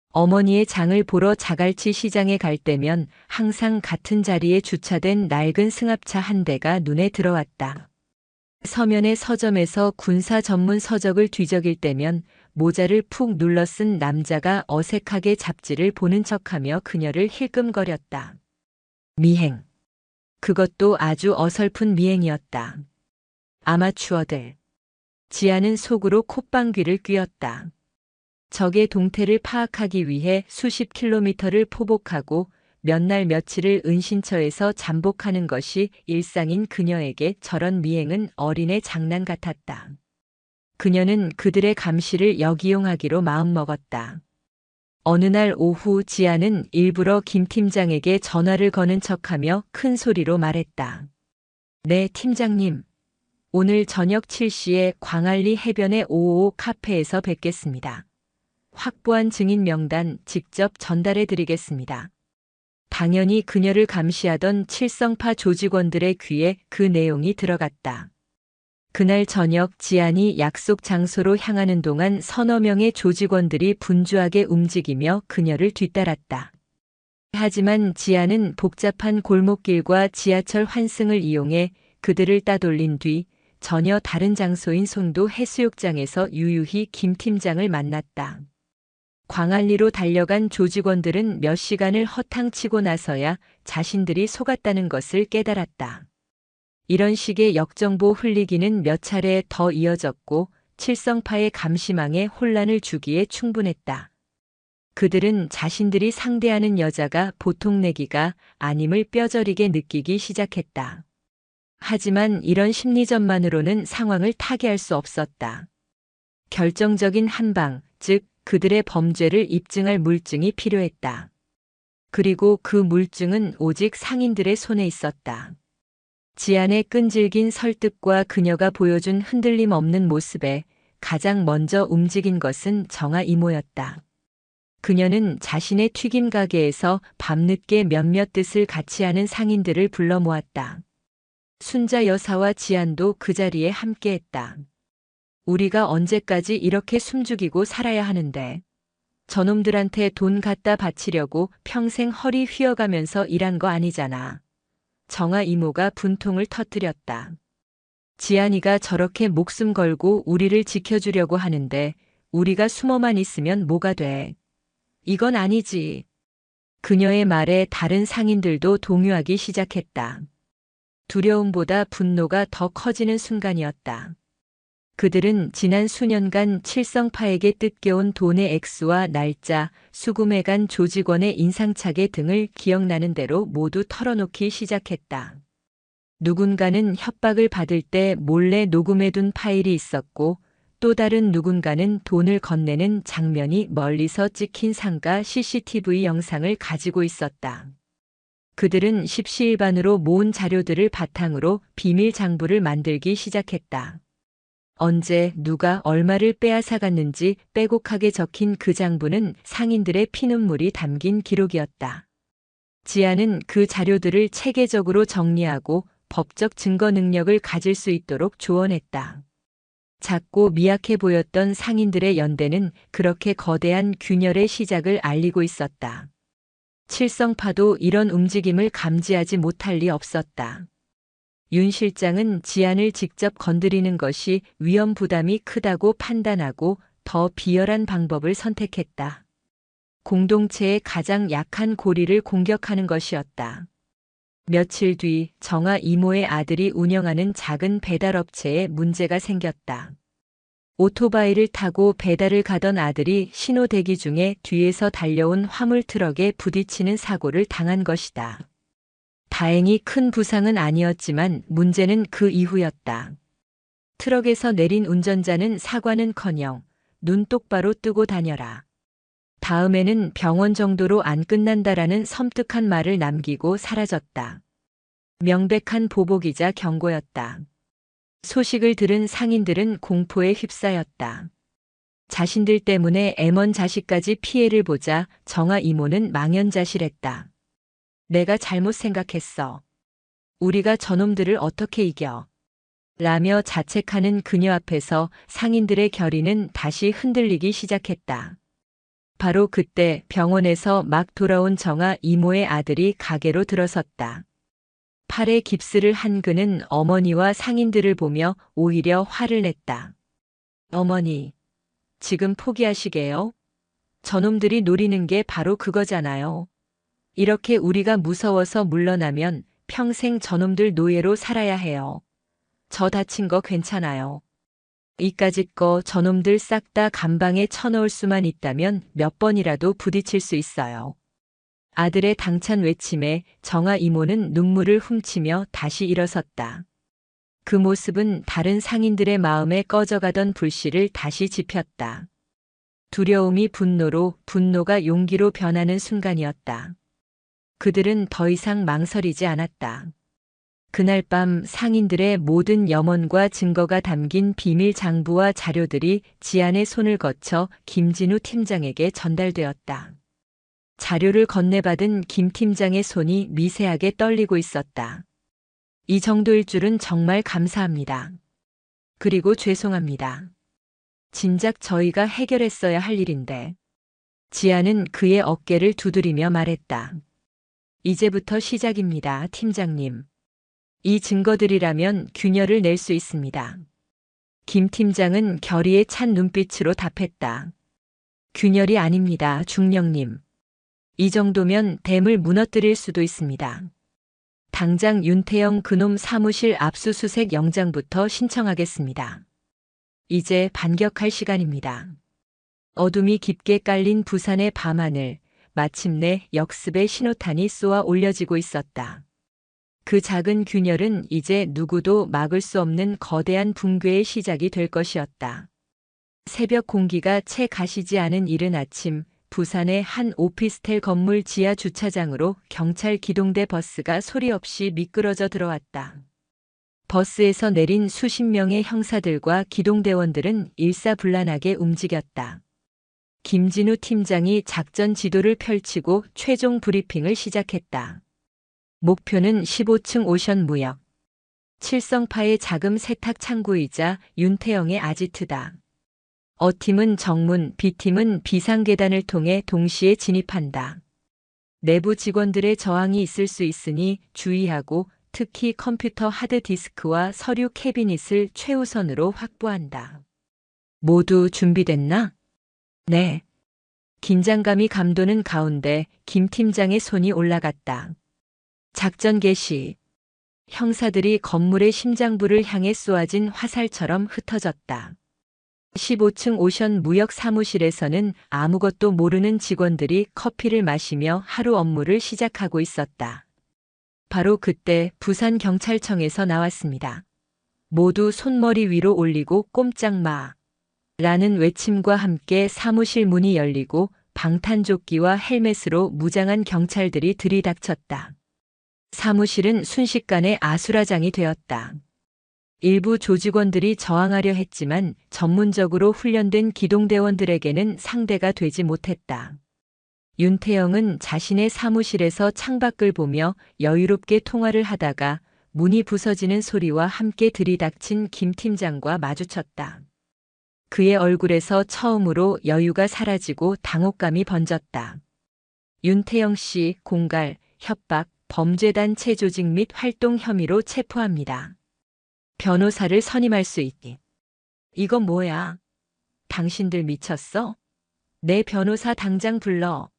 어머니의 장을 보러 자갈치 시장에 갈 때면 항상 같은 자리에 주차된 낡은 승합차 한 대가 눈에 들어왔다. 서면의 서점에서 군사 전문 서적을 뒤적일 때면 모자를 푹 눌러 쓴 남자가 어색하게 잡지를 보는 척하며 그녀를 힐끔거렸다. 미행. 그것도 아주 어설픈 미행이었다. 아마추어들. 지아는 속으로 콧방귀를 뀌었다. 적의 동태를 파악하기 위해 수십 킬로미터를 포복하고 몇 날 며칠을 은신처에서 잠복하는 것이 일상인 그녀에게 저런 미행은 어린애 장난 같았다. 그녀는 그들의 감시를 역이용하기로 마음먹었다. 어느 날 오후 지아는 일부러 김 팀장에게 전화를 거는 척하며 큰 소리로 말했다. 네, 팀장님. 오늘 저녁 7시에 광안리 해변의 555 카페에서 뵙겠습니다. 확보한 증인 명단 직접 전달해 드리겠습니다. 당연히 그녀를 감시하던 칠성파 조직원들의 귀에 그 내용이 들어갔다. 그날 저녁 지안이 약속 장소로 향하는 동안 서너 명의 조직원들이 분주하게 움직이며 그녀를 뒤따랐다. 하지만 지안은 복잡한 골목길과 지하철 환승을 이용해 그들을 따돌린 뒤 전혀 다른 장소인 송도 해수욕장에서 유유히 김 팀장을 만났다. 광안리로 달려간 조직원들은 몇 시간을 허탕치고 나서야 자신들이 속았다는 것을 깨달았다. 이런 식의 역정보 흘리기는 몇 차례 더 이어졌고 칠성파의 감시망에 혼란을 주기에 충분했다. 그들은 자신들이 상대하는 여자가 보통 내기가 아님을 뼈저리게 느끼기 시작했다. 하지만 이런 심리전만으로는 상황을 타개할 수 없었다. 결정적인 한방, 즉 그들의 범죄를 입증할 물증이 필요했다. 그리고 그 물증은 오직 상인들의 손에 있었다. 지안의 끈질긴 설득과 그녀가 보여준 흔들림 없는 모습에 가장 먼저 움직인 것은 정아 이모였다. 그녀는 자신의 튀김 가게에서 밤늦게 몇몇 뜻을 같이 하는 상인들을 불러 모았다. 순자 여사와 지안도 그 자리에 함께했다. 우리가 언제까지 이렇게 숨죽이고 살아야 하는데 저놈들한테 돈 갖다 바치려고 평생 허리 휘어가면서 일한 거 아니잖아. 정아 이모가 분통을 터뜨렸다. 지안이가 저렇게 목숨 걸고 우리를 지켜주려고 하는데 우리가 숨어만 있으면 뭐가 돼. 이건 아니지. 그녀의 말에 다른 상인들도 동요하기 시작했다. 두려움보다 분노가 더 커지는 순간이었다. 그들은 지난 수년간 칠성파에게 뜯겨온 돈의 액수와 날짜, 수금해간 조직원의 인상착의 등을 기억나는 대로 모두 털어놓기 시작했다. 누군가는 협박을 받을 때 몰래 녹음해둔 파일이 있었고 또 다른 누군가는 돈을 건네는 장면이 멀리서 찍힌 상가 CCTV 영상을 가지고 있었다. 그들은 십시일반으로 모은 자료들을 바탕으로 비밀 장부를 만들기 시작했다. 언제 누가 얼마를 빼앗아갔는지 빼곡하게 적힌 그 장부는 상인들의 피눈물이 담긴 기록이었다. 지아는 그 자료들을 체계적으로 정리하고 법적 증거 능력을 가질 수 있도록 조언했다. 작고 미약해 보였던 상인들의 연대는 그렇게 거대한 균열의 시작을 알리고 있었다. 칠성파도 이런 움직임을 감지하지 못할 리 없었다. 윤 실장은 지안을 직접 건드리는 것이 위험 부담이 크다고 판단하고 더 비열한 방법을 선택했다. 공동체의 가장 약한 고리를 공격하는 것이었다. 며칠 뒤 정아 이모의 아들이 운영하는 작은 배달업체에 문제가 생겼다. 오토바이를 타고 배달을 가던 아들이 신호 대기 중에 뒤에서 달려온 화물 트럭에 부딪히는 사고를 당한 것이다. 다행히 큰 부상은 아니었지만 문제는 그 이후였다. 트럭에서 내린 운전자는 사과는커녕 눈 똑바로 뜨고 다녀라. 다음에는 병원 정도로 안 끝난다라는 섬뜩한 말을 남기고 사라졌다. 명백한 보복이자 경고였다. 소식을 들은 상인들은 공포에 휩싸였다. 자신들 때문에 애먼 자식까지 피해를 보자 정아 이모는 망연자실했다. 내가 잘못 생각했어. 우리가 저놈들을 어떻게 이겨? 라며 자책하는 그녀 앞에서 상인들의 결의는 다시 흔들리기 시작했다. 바로 그때 병원에서 막 돌아온 정아 이모의 아들이 가게로 들어섰다. 팔에 깁스를 한 그는 어머니와 상인들을 보며 오히려 화를 냈다. 어머니, 지금 포기하시게요? 저놈들이 노리는 게 바로 그거잖아요. 이렇게 우리가 무서워서 물러나면 평생 저놈들 노예로 살아야 해요. 저 다친 거 괜찮아요. 이까짓 거 저놈들 싹 다 감방에 쳐넣을 수만 있다면 몇 번이라도 부딪힐 수 있어요. 아들의 당찬 외침에 정아 이모는 눈물을 훔치며 다시 일어섰다. 그 모습은 다른 상인들의 마음에 꺼져가던 불씨를 다시 지폈다. 두려움이 분노로, 분노가 용기로 변하는 순간이었다. 그들은 더 이상 망설이지 않았다. 그날 밤 상인들의 모든 염원과 증거가 담긴 비밀 장부와 자료들이 지안의 손을 거쳐 김진우 팀장에게 전달되었다. 자료를 건네받은 김 팀장의 손이 미세하게 떨리고 있었다. 이 정도일 줄은 정말 감사합니다. 그리고 죄송합니다. 진작 저희가 해결했어야 할 일인데. 지안은 그의 어깨를 두드리며 말했다. 이제부터 시작입니다, 팀장님. 이 증거들이라면 균열을 낼 수 있습니다. 김 팀장은 결의에 찬 눈빛으로 답했다. 균열이 아닙니다, 중령님. 이 정도면 댐을 무너뜨릴 수도 있습니다. 당장 윤태영 그놈 사무실 압수수색 영장부터 신청하겠습니다. 이제 반격할 시간입니다. 어둠이 깊게 깔린 부산의 밤하늘, 마침내 역습의 신호탄이 쏘아 올려지고 있었다. 그 작은 균열은 이제 누구도 막을 수 없는 거대한 붕괴의 시작이 될 것이었다. 새벽 공기가 채 가시지 않은 이른 아침, 부산의 한 오피스텔 건물 지하 주차장으로 경찰 기동대 버스가 소리 없이 미끄러져 들어왔다. 버스에서 내린 수십 명의 형사들과 기동대원들은 일사불란하게 움직였다. 김진우 팀장이 작전 지도를 펼치고 최종 브리핑을 시작했다. 목표는 15층 오션무역. 칠성파의 자금 세탁 창구이자 윤태영의 아지트다. A팀은 정문, B팀은 비상계단을 통해 동시에 진입한다. 내부 직원들의 저항이 있을 수 있으니 주의하고 특히 컴퓨터 하드디스크와 서류 캐비닛을 최우선으로 확보한다. 모두 준비됐나? 네. 긴장감이 감도는 가운데 김 팀장의 손이 올라갔다. 작전 개시. 형사들이 건물의 심장부를 향해 쏘아진 화살처럼 흩어졌다. 15층 오션 무역 사무실에서는 아무것도 모르는 직원들이 커피를 마시며 하루 업무를 시작하고 있었다. 바로 그때 부산경찰청에서 나왔습니다. 모두 손머리 위로 올리고 꼼짝 마. 라는 외침과 함께 사무실 문이 열리고 방탄조끼와 헬멧으로 무장한 경찰들이 들이닥쳤다. 사무실은 순식간에 아수라장이 되었다. 일부 조직원들이 저항하려 했지만 전문적으로 훈련된 기동대원들에게는 상대가 되지 못했다. 윤태영은 자신의 사무실에서 창밖을 보며 여유롭게 통화를 하다가 문이 부서지는 소리와 함께 들이닥친 김 팀장과 마주쳤다. 그의 얼굴에서 처음으로 여유가 사라지고 당혹감이 번졌다. 윤태영 씨, 공갈, 협박, 범죄단체 조직 및 활동 혐의로 체포합니다. 변호사를 선임할 수 있기. 이건 뭐야? 당신들 미쳤어? 내 변호사 당장 불러.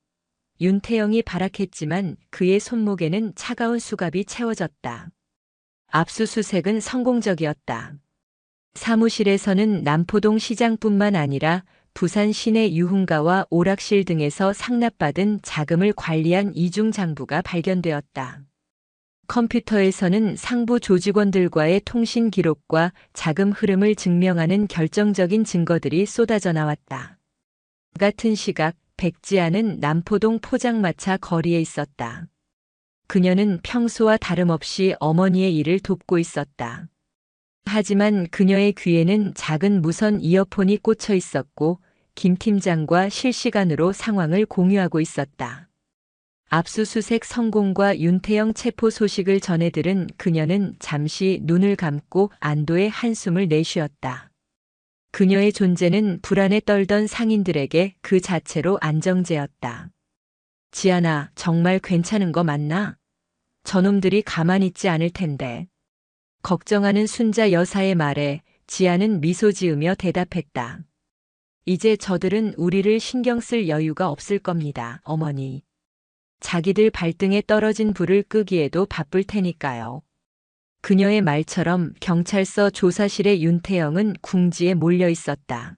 윤태영이 발악했지만 그의 손목에는 차가운 수갑이 채워졌다. 압수수색은 성공적이었다. 사무실에서는 남포동 시장뿐만 아니라 부산 시내 유흥가와 오락실 등에서 상납받은 자금을 관리한 이중 장부가 발견되었다. 컴퓨터에서는 상부 조직원들과의 통신 기록과 자금 흐름을 증명하는 결정적인 증거들이 쏟아져 나왔다. 같은 시각 백지아는 남포동 포장마차 거리에 있었다. 그녀는 평소와 다름없이 어머니의 일을 돕고 있었다. 하지만 그녀의 귀에는 작은 무선 이어폰이 꽂혀 있었고 김 팀장과 실시간으로 상황을 공유하고 있었다. 압수수색 성공과 윤태영 체포 소식을 전해 들은 그녀는 잠시 눈을 감고 안도의 한숨을 내쉬었다. 그녀의 존재는 불안에 떨던 상인들에게 그 자체로 안정제였다. 지아나, 정말 괜찮은 거 맞나? 저놈들이 가만히 있지 않을 텐데. 걱정하는 순자 여사의 말에 지아는 미소 지으며 대답했다. 이제 저들은 우리를 신경 쓸 여유가 없을 겁니다, 어머니. 자기들 발등에 떨어진 불을 끄기에도 바쁠 테니까요. 그녀의 말처럼 경찰서 조사실의 윤태영은 궁지에 몰려 있었다.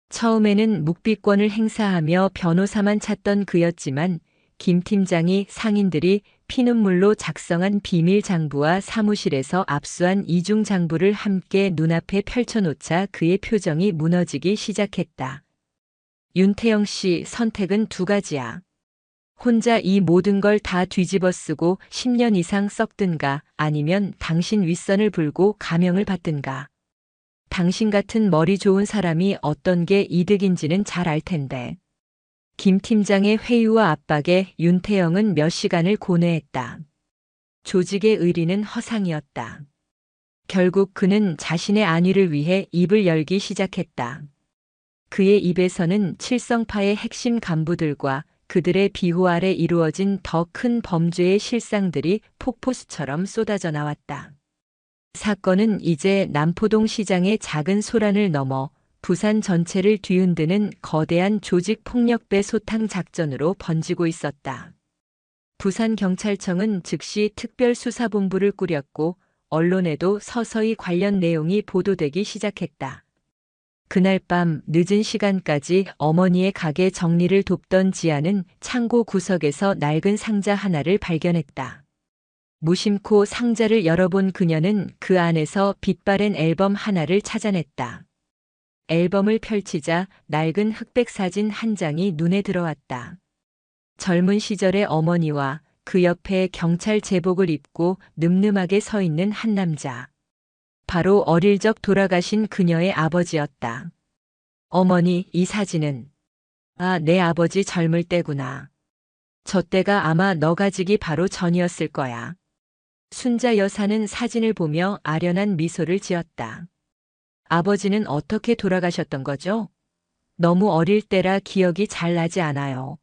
처음에는 묵비권을 행사하며 변호사만 찾던 그였지만 김 팀장이 상인들이 피눈물로 작성한 비밀 장부와 사무실에서 압수한 이중 장부를 함께 눈앞에 펼쳐놓자 그의 표정이 무너지기 시작했다. 윤태영 씨, 선택은 두 가지야. 혼자 이 모든 걸 다 뒤집어 쓰고 10년 이상 썩든가 아니면 당신 윗선을 불고 감형을 받든가. 당신 같은 머리 좋은 사람이 어떤 게 이득인지는 잘 알 텐데. 김 팀장의 회유와 압박에 윤태영은 몇 시간을 고뇌했다. 조직의 의리는 허상이었다. 결국 그는 자신의 안위를 위해 입을 열기 시작했다. 그의 입에서는 칠성파의 핵심 간부들과 그들의 비호 아래 이루어진 더 큰 범죄의 실상들이 폭포수처럼 쏟아져 나왔다. 사건은 이제 남포동 시장의 작은 소란을 넘어 부산 전체를 뒤흔드는 거대한 조직 폭력배 소탕 작전으로 번지고 있었다. 부산경찰청은 즉시 특별수사본부를 꾸렸고 언론에도 서서히 관련 내용이 보도되기 시작했다. 그날 밤 늦은 시간까지 어머니의 가게 정리를 돕던 지아는 창고 구석에서 낡은 상자 하나를 발견했다. 무심코 상자를 열어본 그녀는 그 안에서 빛바랜 앨범 하나를 찾아냈다. 앨범을 펼치자 낡은 흑백 사진 한 장이 눈에 들어왔다. 젊은 시절의 어머니와 그 옆에 경찰 제복을 입고 늠름하게 서 있는 한 남자. 바로 어릴 적 돌아가신 그녀의 아버지였다. 어머니, 이 사진은? 아, 내 아버지 젊을 때구나. 저 때가 아마 너 가지기 바로 전이었을 거야. 순자 여사는 사진을 보며 아련한 미소를 지었다. 아버지는 어떻게 돌아가셨던 거죠? 너무 어릴 때라 기억이 잘 나지 않아요.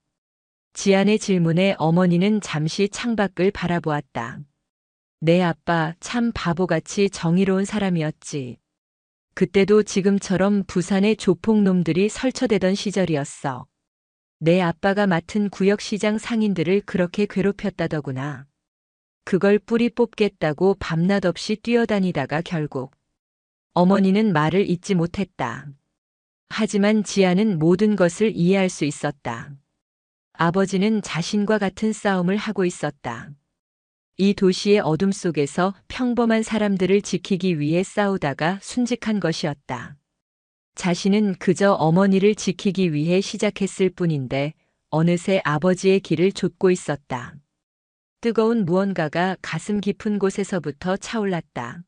지안의 질문에 어머니는 잠시 창밖을 바라보았다. 내 아빠 참 바보같이 정의로운 사람이었지. 그때도 지금처럼 부산의 조폭놈들이 설쳐대던 시절이었어. 내 아빠가 맡은 구역시장 상인들을 그렇게 괴롭혔다더구나. 그걸 뿌리 뽑겠다고 밤낮 없이 뛰어다니다가 결국 어머니는 말을 잇지 못했다. 하지만 지아는 모든 것을 이해할 수 있었다. 아버지는 자신과 같은 싸움을 하고 있었다. 이 도시의 어둠 속에서 평범한 사람들을 지키기 위해 싸우다가 순직한 것이었다. 자신은 그저 어머니를 지키기 위해 시작했을 뿐인데 어느새 아버지의 길을 좇고 있었다. 뜨거운 무언가가 가슴 깊은 곳에서부터 차올랐다.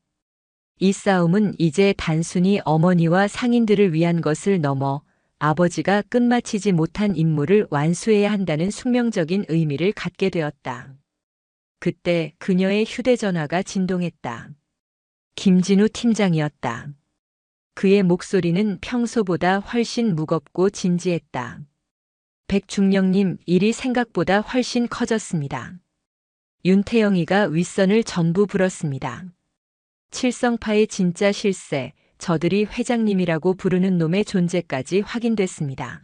이 싸움은 이제 단순히 어머니와 상인들을 위한 것을 넘어 아버지가 끝마치지 못한 임무를 완수해야 한다는 숙명적인 의미를 갖게 되었다. 그때 그녀의 휴대전화가 진동했다. 김진우 팀장이었다. 그의 목소리는 평소보다 훨씬 무겁고 진지했다. 백중령님, 일이 생각보다 훨씬 커졌습니다. 윤태영이가 윗선을 전부 불었습니다. 칠성파의 진짜 실세, 저들이 회장님이라고 부르는 놈의 존재까지 확인됐습니다.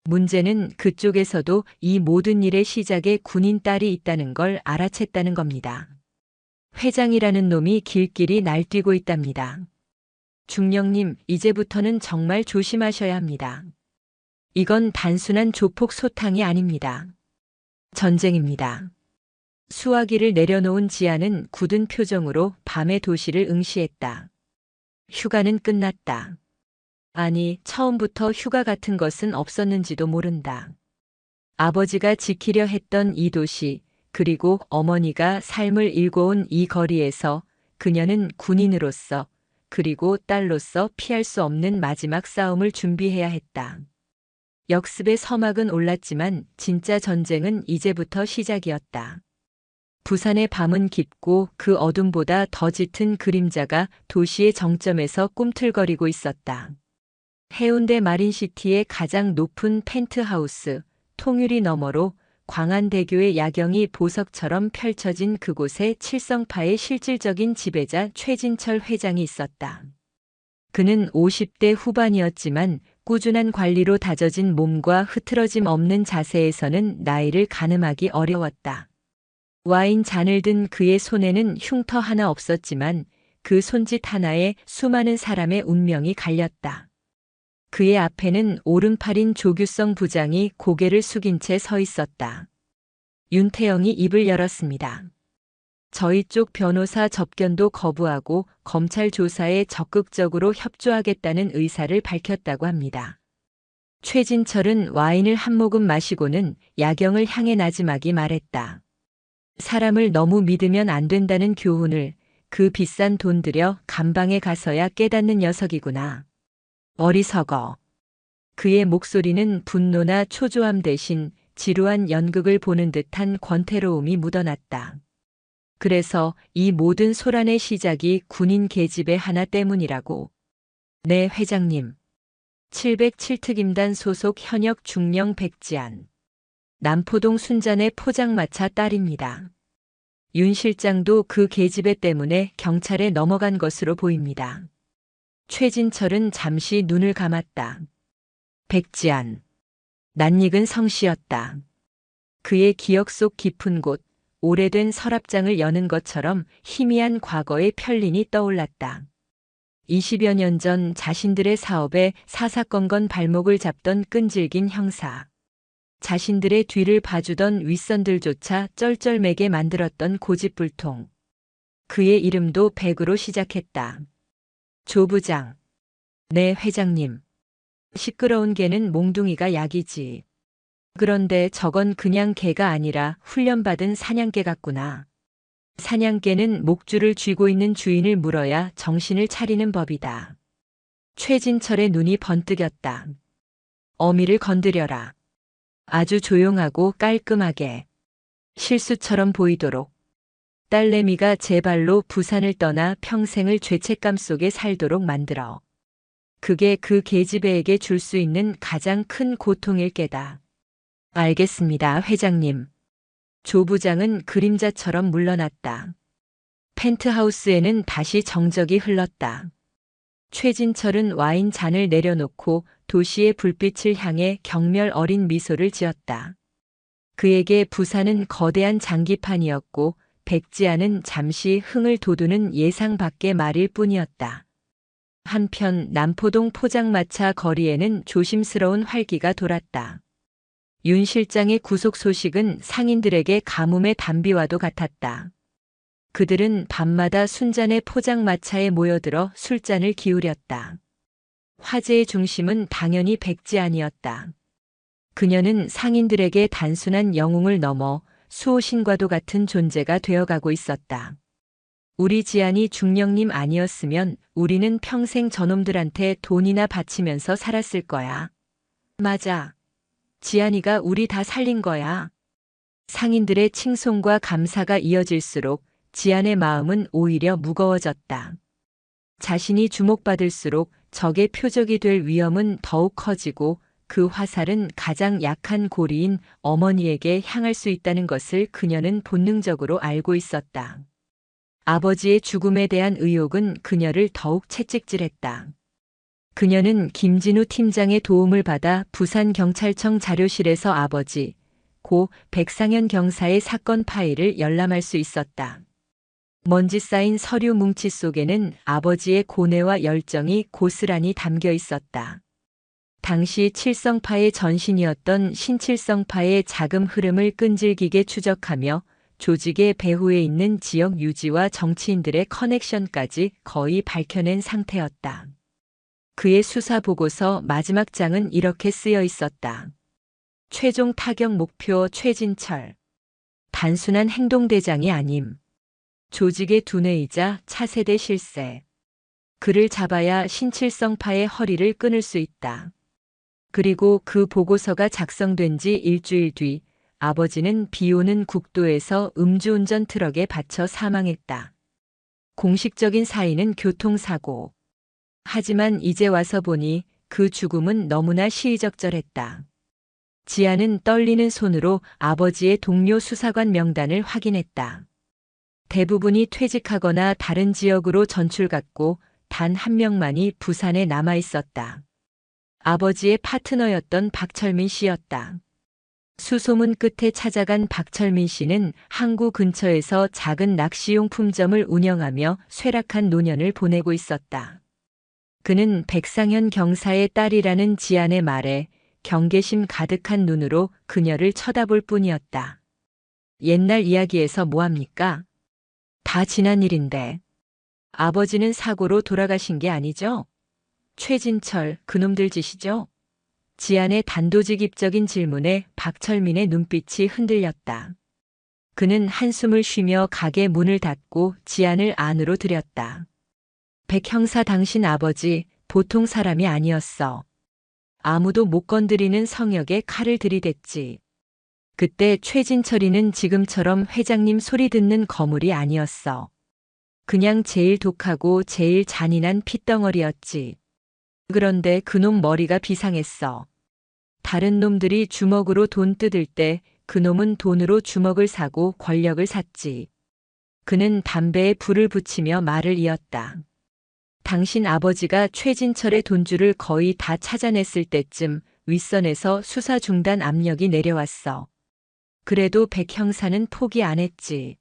문제는 그쪽에서도 이 모든 일의 시작에 군인 딸이 있다는 걸 알아챘다는 겁니다. 회장이라는 놈이 길길이 날뛰고 있답니다. 중령님, 이제부터는 정말 조심하셔야 합니다. 이건 단순한 조폭 소탕이 아닙니다. 전쟁입니다. 수화기를 내려놓은 지아는 굳은 표정으로 밤의 도시를 응시했다. 휴가는 끝났다. 아니, 처음부터 휴가 같은 것은 없었는지도 모른다. 아버지가 지키려 했던 이 도시, 그리고 어머니가 삶을 일궈온 이 거리에서 그녀는 군인으로서, 그리고 딸로서 피할 수 없는 마지막 싸움을 준비해야 했다. 역습의 서막은 올랐지만 진짜 전쟁은 이제부터 시작이었다. 부산의 밤은 깊고 그 어둠보다 더 짙은 그림자가 도시의 정점에서 꿈틀거리고 있었다. 해운대 마린시티의 가장 높은 펜트하우스, 통유리 너머로 광안대교의 야경이 보석처럼 펼쳐진 그곳에 칠성파의 실질적인 지배자 최진철 회장이 있었다. 그는 50대 후반이었지만 꾸준한 관리로 다져진 몸과 흐트러짐 없는 자세에서는 나이를 가늠하기 어려웠다. 와인 잔을 든 그의 손에는 흉터 하나 없었지만 그 손짓 하나에 수많은 사람의 운명이 갈렸다. 그의 앞에는 오른팔인 조규성 부장이 고개를 숙인 채 서 있었다. 윤태영이 입을 열었습니다. 저희 쪽 변호사 접견도 거부하고 검찰 조사에 적극적으로 협조하겠다는 의사를 밝혔다고 합니다. 최진철은 와인을 한 모금 마시고는 야경을 향해 나지막이 말했다. 사람을 너무 믿으면 안 된다는 교훈을 그 비싼 돈 들여 감방에 가서야 깨닫는 녀석이구나. 어리석어. 그의 목소리는 분노나 초조함 대신 지루한 연극을 보는 듯한 권태로움이 묻어났다. 그래서 이 모든 소란의 시작이 군인 계집의 하나 때문이라고. 네, 회장님. 707특임단 소속 현역 중령 백지안. 남포동 순잔의 포장마차 딸입니다. 윤 실장도 그 계집애 때문에 경찰에 넘어간 것으로 보입니다. 최진철은 잠시 눈을 감았다. 백지안. 낯익은 성씨였다. 그의 기억 속 깊은 곳, 오래된 서랍장을 여는 것처럼 희미한 과거의 편린이 떠올랐다. 20여 년 전 자신들의 사업에 사사건건 발목을 잡던 끈질긴 형사. 자신들의 뒤를 봐주던 윗선들조차 쩔쩔매게 만들었던 고집불통. 그의 이름도 백으로 시작했다. 조 부장. 네, 회장님. 시끄러운 개는 몽둥이가 약이지. 그런데 저건 그냥 개가 아니라 훈련받은 사냥개 같구나. 사냥개는 목줄을 쥐고 있는 주인을 물어야 정신을 차리는 법이다. 최진철의 눈이 번뜩였다. 어미를 건드려라. 아주 조용하고 깔끔하게. 실수처럼 보이도록. 딸내미가 제 발로 부산을 떠나 평생을 죄책감 속에 살도록 만들어. 그게 그 계집애에게 줄 수 있는 가장 큰 고통일 게다. 알겠습니다, 회장님. 조 부장은 그림자처럼 물러났다. 펜트하우스에는 다시 정적이 흘렀다. 최진철은 와인 잔을 내려놓고 도시의 불빛을 향해 경멸 어린 미소를 지었다. 그에게 부산은 거대한 장기판이었고 백지아는 잠시 흥을 돋우는 예상 밖의 말일 뿐이었다. 한편 남포동 포장마차 거리에는 조심스러운 활기가 돌았다. 윤 실장의 구속 소식은 상인들에게 가뭄의 단비와도 같았다. 그들은 밤마다 순잔의 포장마차에 모여들어 술잔을 기울였다. 화제의 중심은 당연히 백지안이었다. 그녀는 상인들에게 단순한 영웅을 넘어 수호신과도 같은 존재가 되어가고 있었다. 우리 지안이 중령님 아니었으면 우리는 평생 저놈들한테 돈이나 바치면서 살았을 거야. 맞아. 지안이가 우리 다 살린 거야. 상인들의 칭송과 감사가 이어질수록 지안의 마음은 오히려 무거워졌다. 자신이 주목받을수록 적의 표적이 될 위험은 더욱 커지고 그 화살은 가장 약한 고리인 어머니에게 향할 수 있다는 것을 그녀는 본능적으로 알고 있었다. 아버지의 죽음에 대한 의혹은 그녀를 더욱 채찍질했다. 그녀는 김진우 팀장의 도움을 받아 부산경찰청 자료실에서 아버지, 고 백상현 경사의 사건 파일을 열람할 수 있었다. 먼지 쌓인 서류 뭉치 속에는 아버지의 고뇌와 열정이 고스란히 담겨 있었다. 당시 칠성파의 전신이었던 신칠성파의 자금 흐름을 끈질기게 추적하며 조직의 배후에 있는 지역 유지와 정치인들의 커넥션까지 거의 밝혀낸 상태였다. 그의 수사 보고서 마지막 장은 이렇게 쓰여 있었다. 최종 타격 목표 최진철. 단순한 행동대장이 아님. 조직의 두뇌이자 차세대 실세. 그를 잡아야 신칠성파의 허리를 끊을 수 있다. 그리고 그 보고서가 작성된 지 일주일 뒤 아버지는 비 오는 국도에서 음주운전 트럭에 받쳐 사망했다. 공식적인 사인은 교통사고. 하지만 이제 와서 보니 그 죽음은 너무나 시의적절했다. 지아는 떨리는 손으로 아버지의 동료 수사관 명단을 확인했다. 대부분이 퇴직하거나 다른 지역으로 전출 갔고 단 한 명만이 부산에 남아 있었다. 아버지의 파트너였던 박철민 씨였다. 수소문 끝에 찾아간 박철민 씨는 항구 근처에서 작은 낚시용품점을 운영하며 쇠락한 노년을 보내고 있었다. 그는 백상현 경사의 딸이라는 지안의 말에 경계심 가득한 눈으로 그녀를 쳐다볼 뿐이었다. 옛날 이야기에서 뭐합니까? 다 지난 일인데. 아버지는 사고로 돌아가신 게 아니죠? 최진철, 그놈들 짓이죠? 지안의 단도직입적인 질문에 박철민의 눈빛이 흔들렸다. 그는 한숨을 쉬며 가게 문을 닫고 지안을 안으로 들였다. 백 형사 당신 아버지 보통 사람이 아니었어. 아무도 못 건드리는 성역에 칼을 들이댔지. 그때 최진철이는 지금처럼 회장님 소리 듣는 거물이 아니었어. 그냥 제일 독하고 제일 잔인한 핏덩어리였지. 그런데 그놈 머리가 비상했어. 다른 놈들이 주먹으로 돈 뜯을 때 그놈은 돈으로 주먹을 사고 권력을 샀지. 그는 담배에 불을 붙이며 말을 이었다. 당신 아버지가 최진철의 돈줄을 거의 다 찾아냈을 때쯤 윗선에서 수사 중단 압력이 내려왔어. 그래도 백 형사는 포기 안 했지.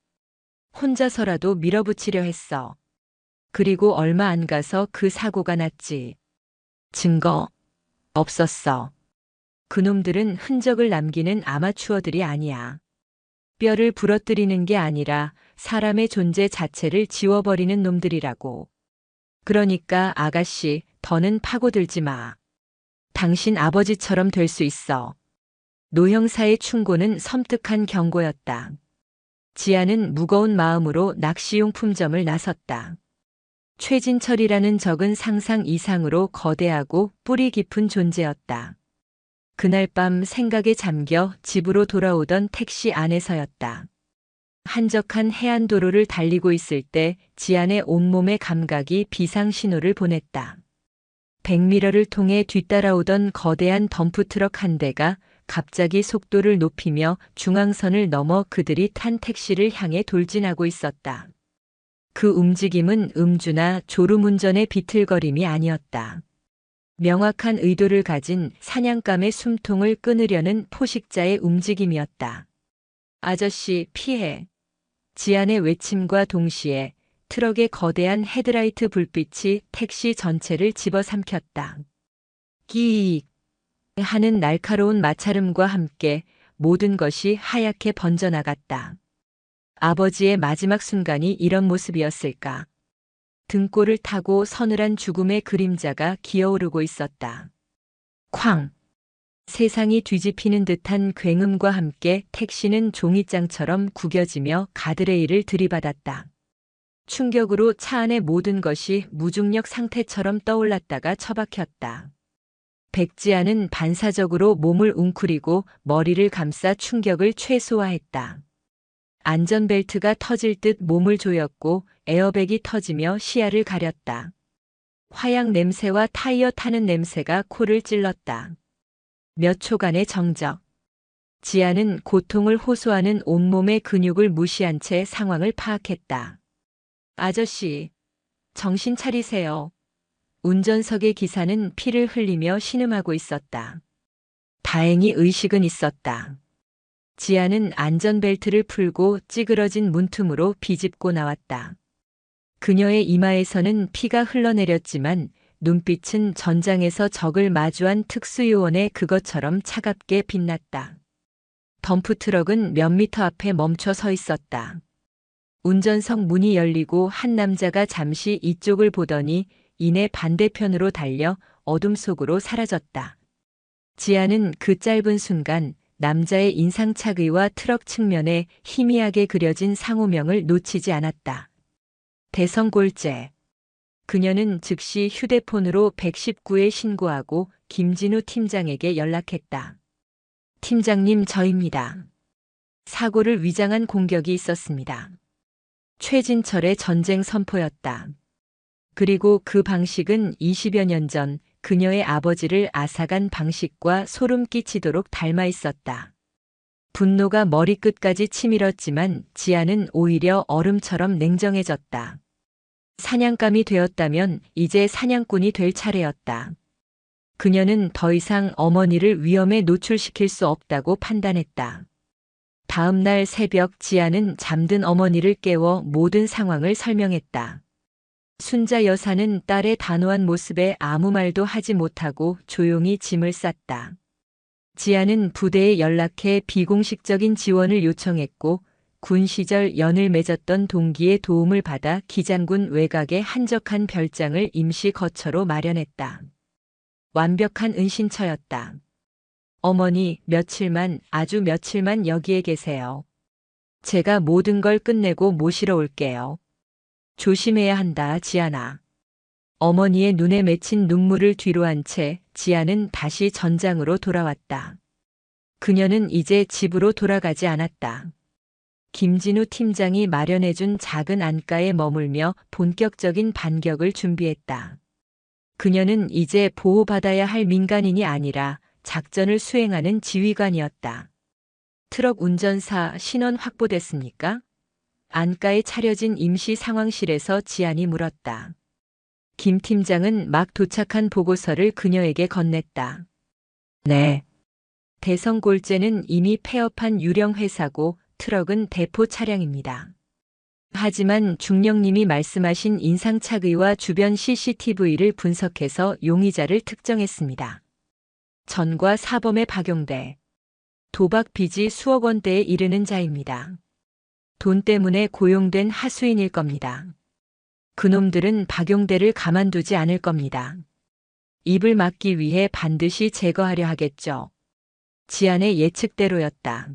혼자서라도 밀어붙이려 했어. 그리고 얼마 안 가서 그 사고가 났지. 증거 없었어. 그놈들은 흔적을 남기는 아마추어들이 아니야. 뼈를 부러뜨리는 게 아니라 사람의 존재 자체를 지워버리는 놈들이라고. 그러니까 아가씨, 더는 파고들지 마. 당신 아버지처럼 될 수 있어. 노 형사의 충고는 섬뜩한 경고였다. 지아는 무거운 마음으로 낚시용품점을 나섰다. 최진철이라는 적은 상상 이상으로 거대하고 뿌리 깊은 존재였다. 그날 밤 생각에 잠겨 집으로 돌아오던 택시 안에서였다. 한적한 해안도로를 달리고 있을 때 지안의 온몸의 감각이 비상신호를 보냈다. 백미러를 통해 뒤따라오던 거대한 덤프트럭 한 대가 갑자기 속도를 높이며 중앙선을 넘어 그들이 탄 택시를 향해 돌진하고 있었다. 그 움직임은 음주나 졸음운전의 비틀거림이 아니었다. 명확한 의도를 가진 사냥감의 숨통을 끊으려는 포식자의 움직임이었다. 아저씨, 피해. 지안의 외침과 동시에 트럭의 거대한 헤드라이트 불빛이 택시 전체를 집어삼켰다. 끼익 하는 날카로운 마찰음과 함께 모든 것이 하얗게 번져나갔다. 아버지의 마지막 순간이 이런 모습이었을까? 등골을 타고 서늘한 죽음의 그림자가 기어오르고 있었다. 쾅! 세상이 뒤집히는 듯한 굉음과 함께 택시는 종이장처럼 구겨지며 가드레일을 들이받았다. 충격으로 차 안의 모든 것이 무중력 상태처럼 떠올랐다가 처박혔다. 백지아는 반사적으로 몸을 웅크리고 머리를 감싸 충격을 최소화했다. 안전벨트가 터질 듯 몸을 조였고 에어백이 터지며 시야를 가렸다. 화약 냄새와 타이어 타는 냄새가 코를 찔렀다. 몇 초간의 정적. 지아는 고통을 호소하는 온몸의 근육을 무시한 채 상황을 파악했다. 아저씨, 정신 차리세요. 운전석의 기사는 피를 흘리며 신음하고 있었다. 다행히 의식은 있었다. 지아는 안전벨트를 풀고 찌그러진 문틈으로 비집고 나왔다. 그녀의 이마에서는 피가 흘러내렸지만 눈빛은 전장에서 적을 마주한 특수요원의 그것처럼 차갑게 빛났다. 덤프트럭은 몇 미터 앞에 멈춰 서 있었다. 운전석 문이 열리고 한 남자가 잠시 이쪽을 보더니 이내 반대편으로 달려 어둠 속으로 사라졌다. 지아는 그 짧은 순간 남자의 인상착의와 트럭 측면에 희미하게 그려진 상호명을 놓치지 않았다. 대성골재. 그녀는 즉시 휴대폰으로 119에 신고하고 김진우 팀장에게 연락했다. 팀장님, 저입니다. 사고를 위장한 공격이 있었습니다. 최진철의 전쟁 선포였다. 그리고 그 방식은 20여 년 전 그녀의 아버지를 앗아간 방식과 소름 끼치도록 닮아 있었다. 분노가 머리끝까지 치밀었지만 지아는 오히려 얼음처럼 냉정해졌다. 사냥감이 되었다면 이제 사냥꾼이 될 차례였다. 그녀는 더 이상 어머니를 위험에 노출시킬 수 없다고 판단했다. 다음 날 새벽 지아는 잠든 어머니를 깨워 모든 상황을 설명했다. 순자 여사는 딸의 단호한 모습에 아무 말도 하지 못하고 조용히 짐을 쌌다. 지아는 부대에 연락해 비공식적인 지원을 요청했고 군 시절 연을 맺었던 동기의 도움을 받아 기장군 외곽에 한적한 별장을 임시 거처로 마련했다. 완벽한 은신처였다. 어머니, 며칠만, 아주 며칠만 여기에 계세요. 제가 모든 걸 끝내고 모시러 올게요. 조심해야 한다, 지아나. 어머니의 눈에 맺힌 눈물을 뒤로한 채 지아는 다시 전장으로 돌아왔다. 그녀는 이제 집으로 돌아가지 않았다. 김진우 팀장이 마련해준 작은 안가에 머물며 본격적인 반격을 준비했다. 그녀는 이제 보호받아야 할 민간인이 아니라 작전을 수행하는 지휘관이었다. 트럭 운전사 신원 확보됐습니까? 안가에 차려진 임시 상황실에서 지안이 물었다. 김 팀장은 막 도착한 보고서를 그녀에게 건넸다. 네. 대성골재는 이미 폐업한 유령 회사고 트럭은 대포 차량입니다. 하지만 중령님이 말씀하신 인상착의와 주변 CCTV를 분석해서 용의자를 특정했습니다. 전과 사범의 박용대. 도박 빚이 수억 원대에 이르는 자입니다. 돈 때문에 고용된 하수인일 겁니다. 그놈들은 박용대를 가만두지 않을 겁니다. 입을 막기 위해 반드시 제거하려 하겠죠. 지안의 예측대로였다.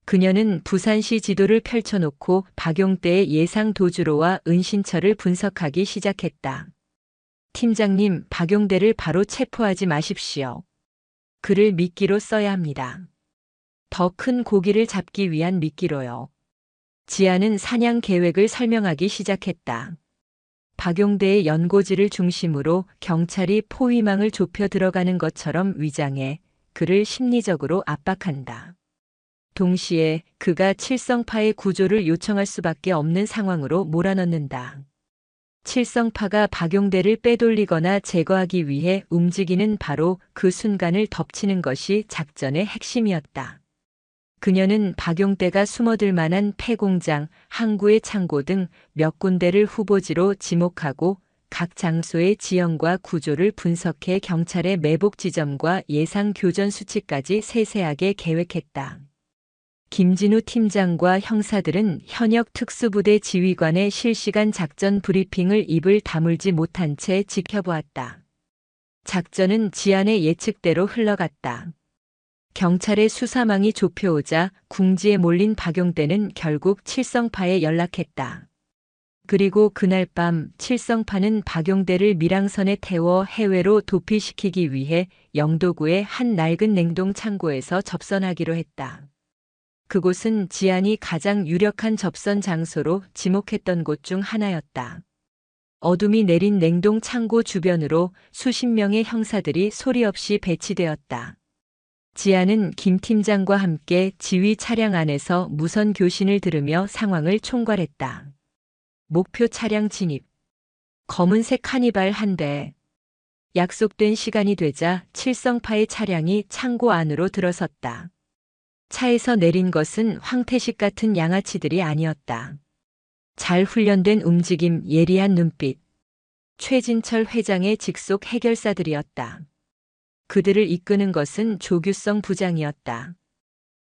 그녀는 부산시 지도를 펼쳐놓고 박용대의 예상 도주로와 은신처를 분석하기 시작했다. 팀장님, 박용대를 바로 체포하지 마십시오. 그를 미끼로 써야 합니다. 더 큰 고기를 잡기 위한 미끼로요. 지아는 사냥 계획을 설명하기 시작했다. 박용대의 연고지를 중심으로 경찰이 포위망을 좁혀 들어가는 것처럼 위장해 그를 심리적으로 압박한다. 동시에 그가 칠성파의 구조를 요청할 수밖에 없는 상황으로 몰아넣는다. 칠성파가 박용대를 빼돌리거나 제거하기 위해 움직이는 바로 그 순간을 덮치는 것이 작전의 핵심이었다. 그녀는 박용대가 숨어들 만한 폐공장, 항구의 창고 등 몇 군데를 후보지로 지목하고 각 장소의 지형과 구조를 분석해 경찰의 매복 지점과 예상 교전 수치까지 세세하게 계획했다. 김진우 팀장과 형사들은 현역 특수부대 지휘관의 실시간 작전 브리핑을 입을 다물지 못한 채 지켜보았다. 작전은 지안의 예측대로 흘러갔다. 경찰의 수사망이 좁혀오자 궁지에 몰린 박용대는 결국 칠성파에 연락했다. 그리고 그날 밤 칠성파는 박용대를 밀항선에 태워 해외로 도피시키기 위해 영도구의 한 낡은 냉동 창고에서 접선하기로 했다. 그곳은 지안이 가장 유력한 접선 장소로 지목했던 곳 중 하나였다. 어둠이 내린 냉동 창고 주변으로 수십 명의 형사들이 소리 없이 배치되었다. 지안은 김 팀장과 함께 지휘 차량 안에서 무선 교신을 들으며 상황을 총괄했다. 목표 차량 진입. 검은색 카니발 한 대. 약속된 시간이 되자 칠성파의 차량이 창고 안으로 들어섰다. 차에서 내린 것은 황태식 같은 양아치들이 아니었다. 잘 훈련된 움직임, 예리한 눈빛. 최진철 회장의 직속 해결사들이었다. 그들을 이끄는 것은 조규성 부장이었다.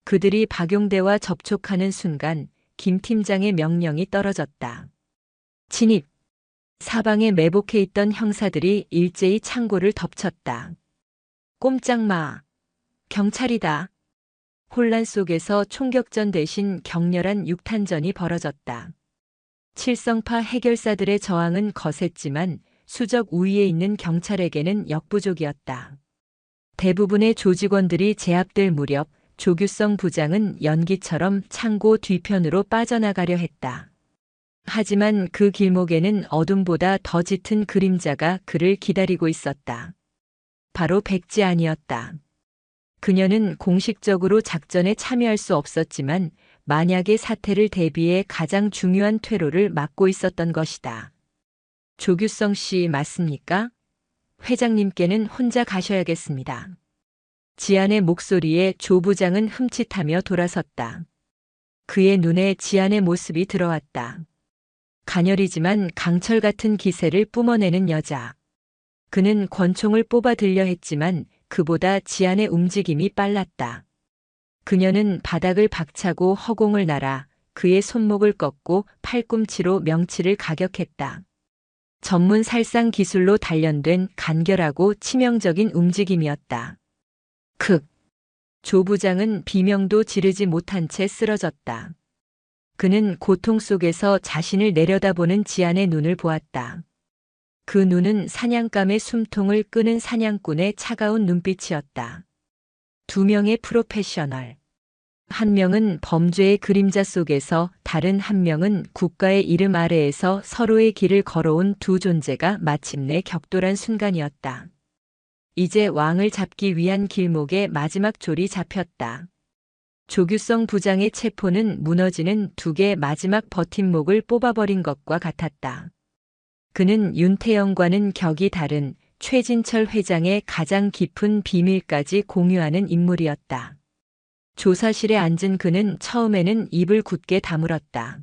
그들이 박용대와 접촉하는 순간 김 팀장의 명령이 떨어졌다. 진입. 사방에 매복해 있던 형사들이 일제히 창고를 덮쳤다. 꼼짝 마. 경찰이다. 혼란 속에서 총격전 대신 격렬한 육탄전이 벌어졌다. 칠성파 해결사들의 저항은 거셌지만 수적 우위에 있는 경찰에게는 역부족이었다. 대부분의 조직원들이 제압될 무렵 조규성 부장은 연기처럼 창고 뒤편으로 빠져나가려 했다. 하지만 그 길목에는 어둠보다 더 짙은 그림자가 그를 기다리고 있었다. 바로 백지안이었다. 그녀는 공식적으로 작전에 참여할 수 없었지만 만약의 사태를 대비해 가장 중요한 퇴로를 막고 있었던 것이다. 조규성 씨 맞습니까? 회장님께는 혼자 가셔야겠습니다. 지안의 목소리에 조 부장은 흠칫하며 돌아섰다. 그의 눈에 지안의 모습이 들어왔다. 가녀리지만 강철 같은 기세를 뿜어내는 여자. 그는 권총을 뽑아 들려 했지만 그보다 지안의 움직임이 빨랐다. 그녀는 바닥을 박차고 허공을 날아 그의 손목을 꺾고 팔꿈치로 명치를 가격했다. 전문 살상 기술로 단련된 간결하고 치명적인 움직임이었다. 조 부장은 비명도 지르지 못한 채 쓰러졌다. 그는 고통 속에서 자신을 내려다보는 지안의 눈을 보았다. 그 눈은 사냥감의 숨통을 끄는 사냥꾼의 차가운 눈빛이었다. 두 명의 프로페셔널. 한 명은 범죄의 그림자 속에서 다른 한 명은 국가의 이름 아래에서 서로의 길을 걸어온 두 존재가 마침내 격돌한 순간이었다. 이제 왕을 잡기 위한 길목의 마지막 졸이 잡혔다. 조규성 부장의 체포는 무너지는 두 개의 마지막 버팀목을 뽑아버린 것과 같았다. 그는 윤태영과는 격이 다른 최진철 회장의 가장 깊은 비밀까지 공유하는 인물이었다. 조사실에 앉은 그는 처음에는 입을 굳게 다물었다.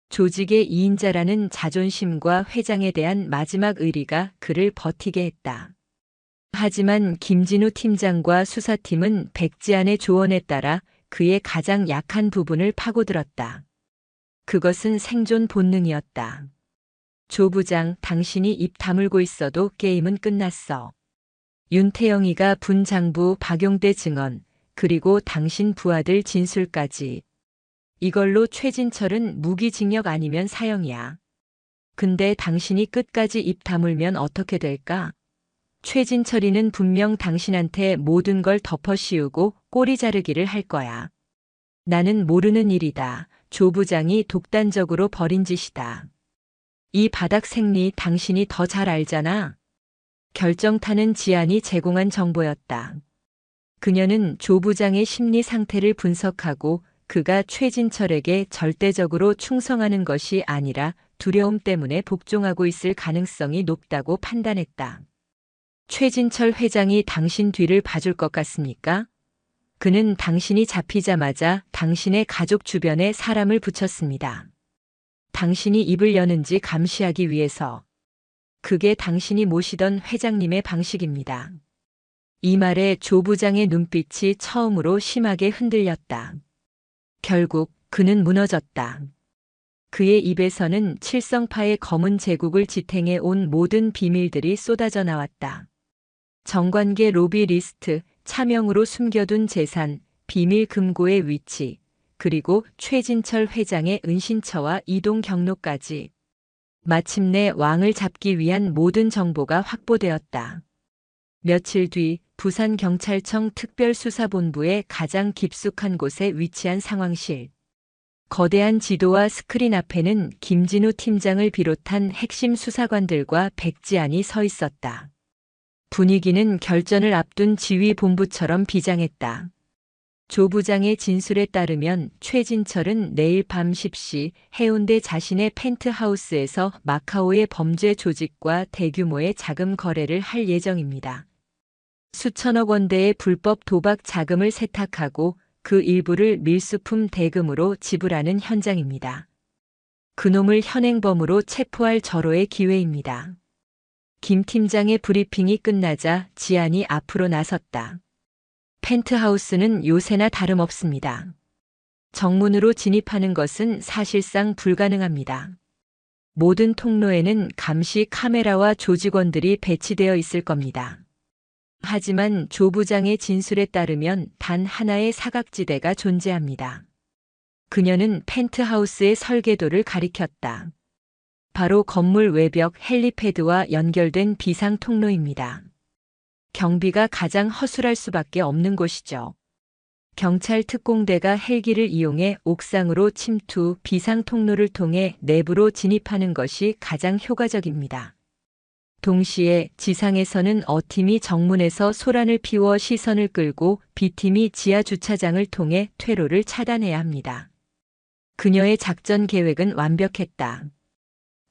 조직의 2인자라는 자존심과 회장에 대한 마지막 의리가 그를 버티게 했다. 하지만 김진우 팀장과 수사팀은 백지안의 조언에 따라 그의 가장 약한 부분을 파고들었다. 그것은 생존 본능이었다. 조 부장, 당신이 입 다물고 있어도 게임은 끝났어. 윤태영이가 분장부 박용대 증언, 그리고 당신 부하들 진술까지. 이걸로 최진철은 무기징역 아니면 사형이야. 근데 당신이 끝까지 입 다물면 어떻게 될까? 최진철이는 분명 당신한테 모든 걸 덮어씌우고 꼬리 자르기를 할 거야. 나는 모르는 일이다. 조 부장이 독단적으로 벌인 짓이다. 이 바닥 생리 당신이 더 잘 알잖아. 결정타는 지안이 제공한 정보였다. 그녀는 조 부장의 심리 상태를 분석하고 그가 최진철에게 절대적으로 충성하는 것이 아니라 두려움 때문에 복종하고 있을 가능성이 높다고 판단했다. 최진철 회장이 당신 뒤를 봐줄 것 같습니까? 그는 당신이 잡히자마자 당신의 가족 주변에 사람을 붙였습니다. 당신이 입을 여는지 감시하기 위해서. 그게 당신이 모시던 회장님의 방식입니다. 이 말에 조 부장의 눈빛이 처음으로 심하게 흔들렸다. 결국 그는 무너졌다. 그의 입에서는 칠성파의 검은 제국을 지탱해 온 모든 비밀들이 쏟아져 나왔다. 정관계 로비 리스트, 차명으로 숨겨둔 재산, 비밀 금고의 위치, 그리고 최진철 회장의 은신처와 이동 경로까지. 마침내 왕을 잡기 위한 모든 정보가 확보되었다. 며칠 뒤 부산경찰청 특별수사본부의 가장 깊숙한 곳에 위치한 상황실. 거대한 지도와 스크린 앞에는 김진우 팀장을 비롯한 핵심 수사관들과 백지안이 서 있었다. 분위기는 결전을 앞둔 지휘본부처럼 비장했다. 조 부장의 진술에 따르면 최진철은 내일 밤 10시 해운대 자신의 펜트하우스에서 마카오의 범죄 조직과 대규모의 자금 거래를 할 예정입니다. 수천억 원대의 불법 도박 자금을 세탁하고 그 일부를 밀수품 대금으로 지불하는 현장입니다. 그놈을 현행범으로 체포할 절호의 기회입니다. 김 팀장의 브리핑이 끝나자 지안이 앞으로 나섰다. 펜트하우스는 요새나 다름없습니다. 정문으로 진입하는 것은 사실상 불가능합니다. 모든 통로에는 감시 카메라와 조직원들이 배치되어 있을 겁니다. 하지만 조 부장의 진술에 따르면 단 하나의 사각지대가 존재합니다. 그녀는 펜트하우스의 설계도를 가리켰다. 바로 건물 외벽 헬리패드와 연결된 비상 통로입니다. 경비가 가장 허술할 수밖에 없는 곳이죠. 경찰 특공대가 헬기를 이용해 옥상으로 침투, 비상 통로를 통해 내부로 진입하는 것이 가장 효과적입니다. 동시에 지상에서는 A팀이 정문에서 소란을 피워 시선을 끌고 B팀이 지하 주차장을 통해 퇴로를 차단해야 합니다. 그녀의 작전 계획은 완벽했다.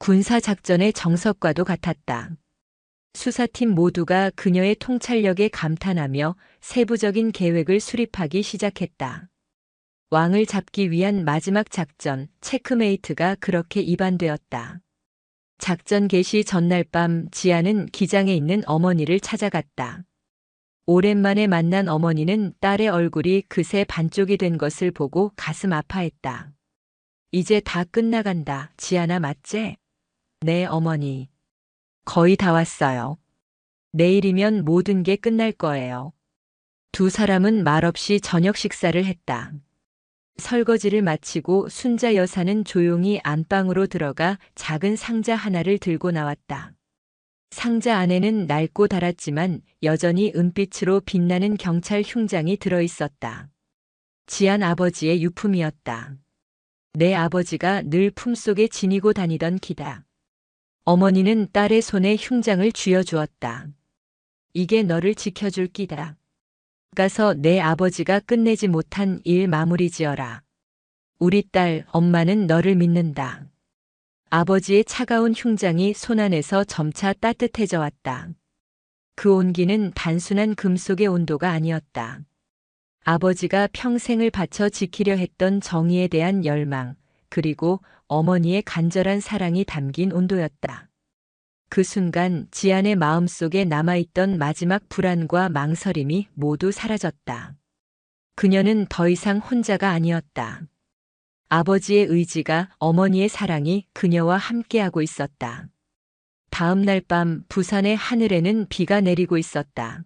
군사작전의 정석과도 같았다. 수사팀 모두가 그녀의 통찰력에 감탄하며 세부적인 계획을 수립하기 시작했다. 왕을 잡기 위한 마지막 작전, 체크메이트가 그렇게 입안되었다. 작전 개시 전날 밤 지아는 기장에 있는 어머니를 찾아갔다. 오랜만에 만난 어머니는 딸의 얼굴이 그새 반쪽이 된 것을 보고 가슴 아파했다. 이제 다 끝나간다. 지아나 맞지? 네, 어머니. 거의 다 왔어요. 내일이면 모든 게 끝날 거예요. 두 사람은 말없이 저녁 식사를 했다. 설거지를 마치고 순자 여사는 조용히 안방으로 들어가 작은 상자 하나를 들고 나왔다. 상자 안에는 낡고 닳았지만 여전히 은빛으로 빛나는 경찰 흉장이 들어있었다. 지안 아버지의 유품이었다. 내 아버지가 늘 품속에 지니고 다니던 기다. 어머니는 딸의 손에 흉장을 쥐어주었다. 이게 너를 지켜줄 끼다. 가서 내 아버지가 끝내지 못한 일 마무리 지어라. 우리 딸, 엄마는 너를 믿는다. 아버지의 차가운 흉장이 손 안에서 점차 따뜻해져 왔다. 그 온기는 단순한 금속의 온도가 아니었다. 아버지가 평생을 바쳐 지키려 했던 정의에 대한 열망, 그리고 어머니의 간절한 사랑이 담긴 온도였다. 그 순간 지안의 마음속에 남아있던 마지막 불안과 망설임이 모두 사라졌다. 그녀는 더 이상 혼자가 아니었다. 아버지의 의지가, 어머니의 사랑이 그녀와 함께하고 있었다. 다음 날 밤 부산의 하늘에는 비가 내리고 있었다.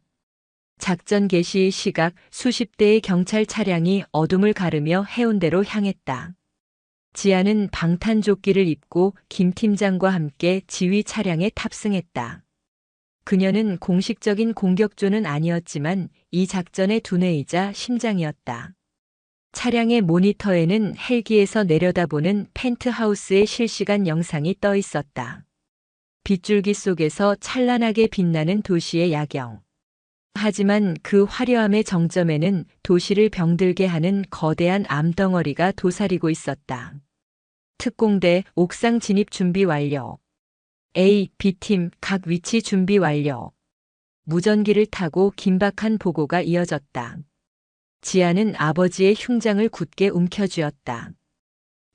작전 개시 시각 수십 대의 경찰 차량이 어둠을 가르며 해운대로 향했다. 지아는 방탄조끼를 입고 김 팀장과 함께 지휘 차량에 탑승했다. 그녀는 공식적인 공격조는 아니었지만 이 작전의 두뇌이자 심장이었다. 차량의 모니터에는 헬기에서 내려다보는 펜트하우스의 실시간 영상이 떠 있었다. 빗줄기 속에서 찬란하게 빛나는 도시의 야경. 하지만 그 화려함의 정점에는 도시를 병들게 하는 거대한 암덩어리가 도사리고 있었다. 특공대 옥상 진입 준비 완료. A, B팀 각 위치 준비 완료. 무전기를 타고 긴박한 보고가 이어졌다. 지아는 아버지의 흉장을 굳게 움켜쥐었다.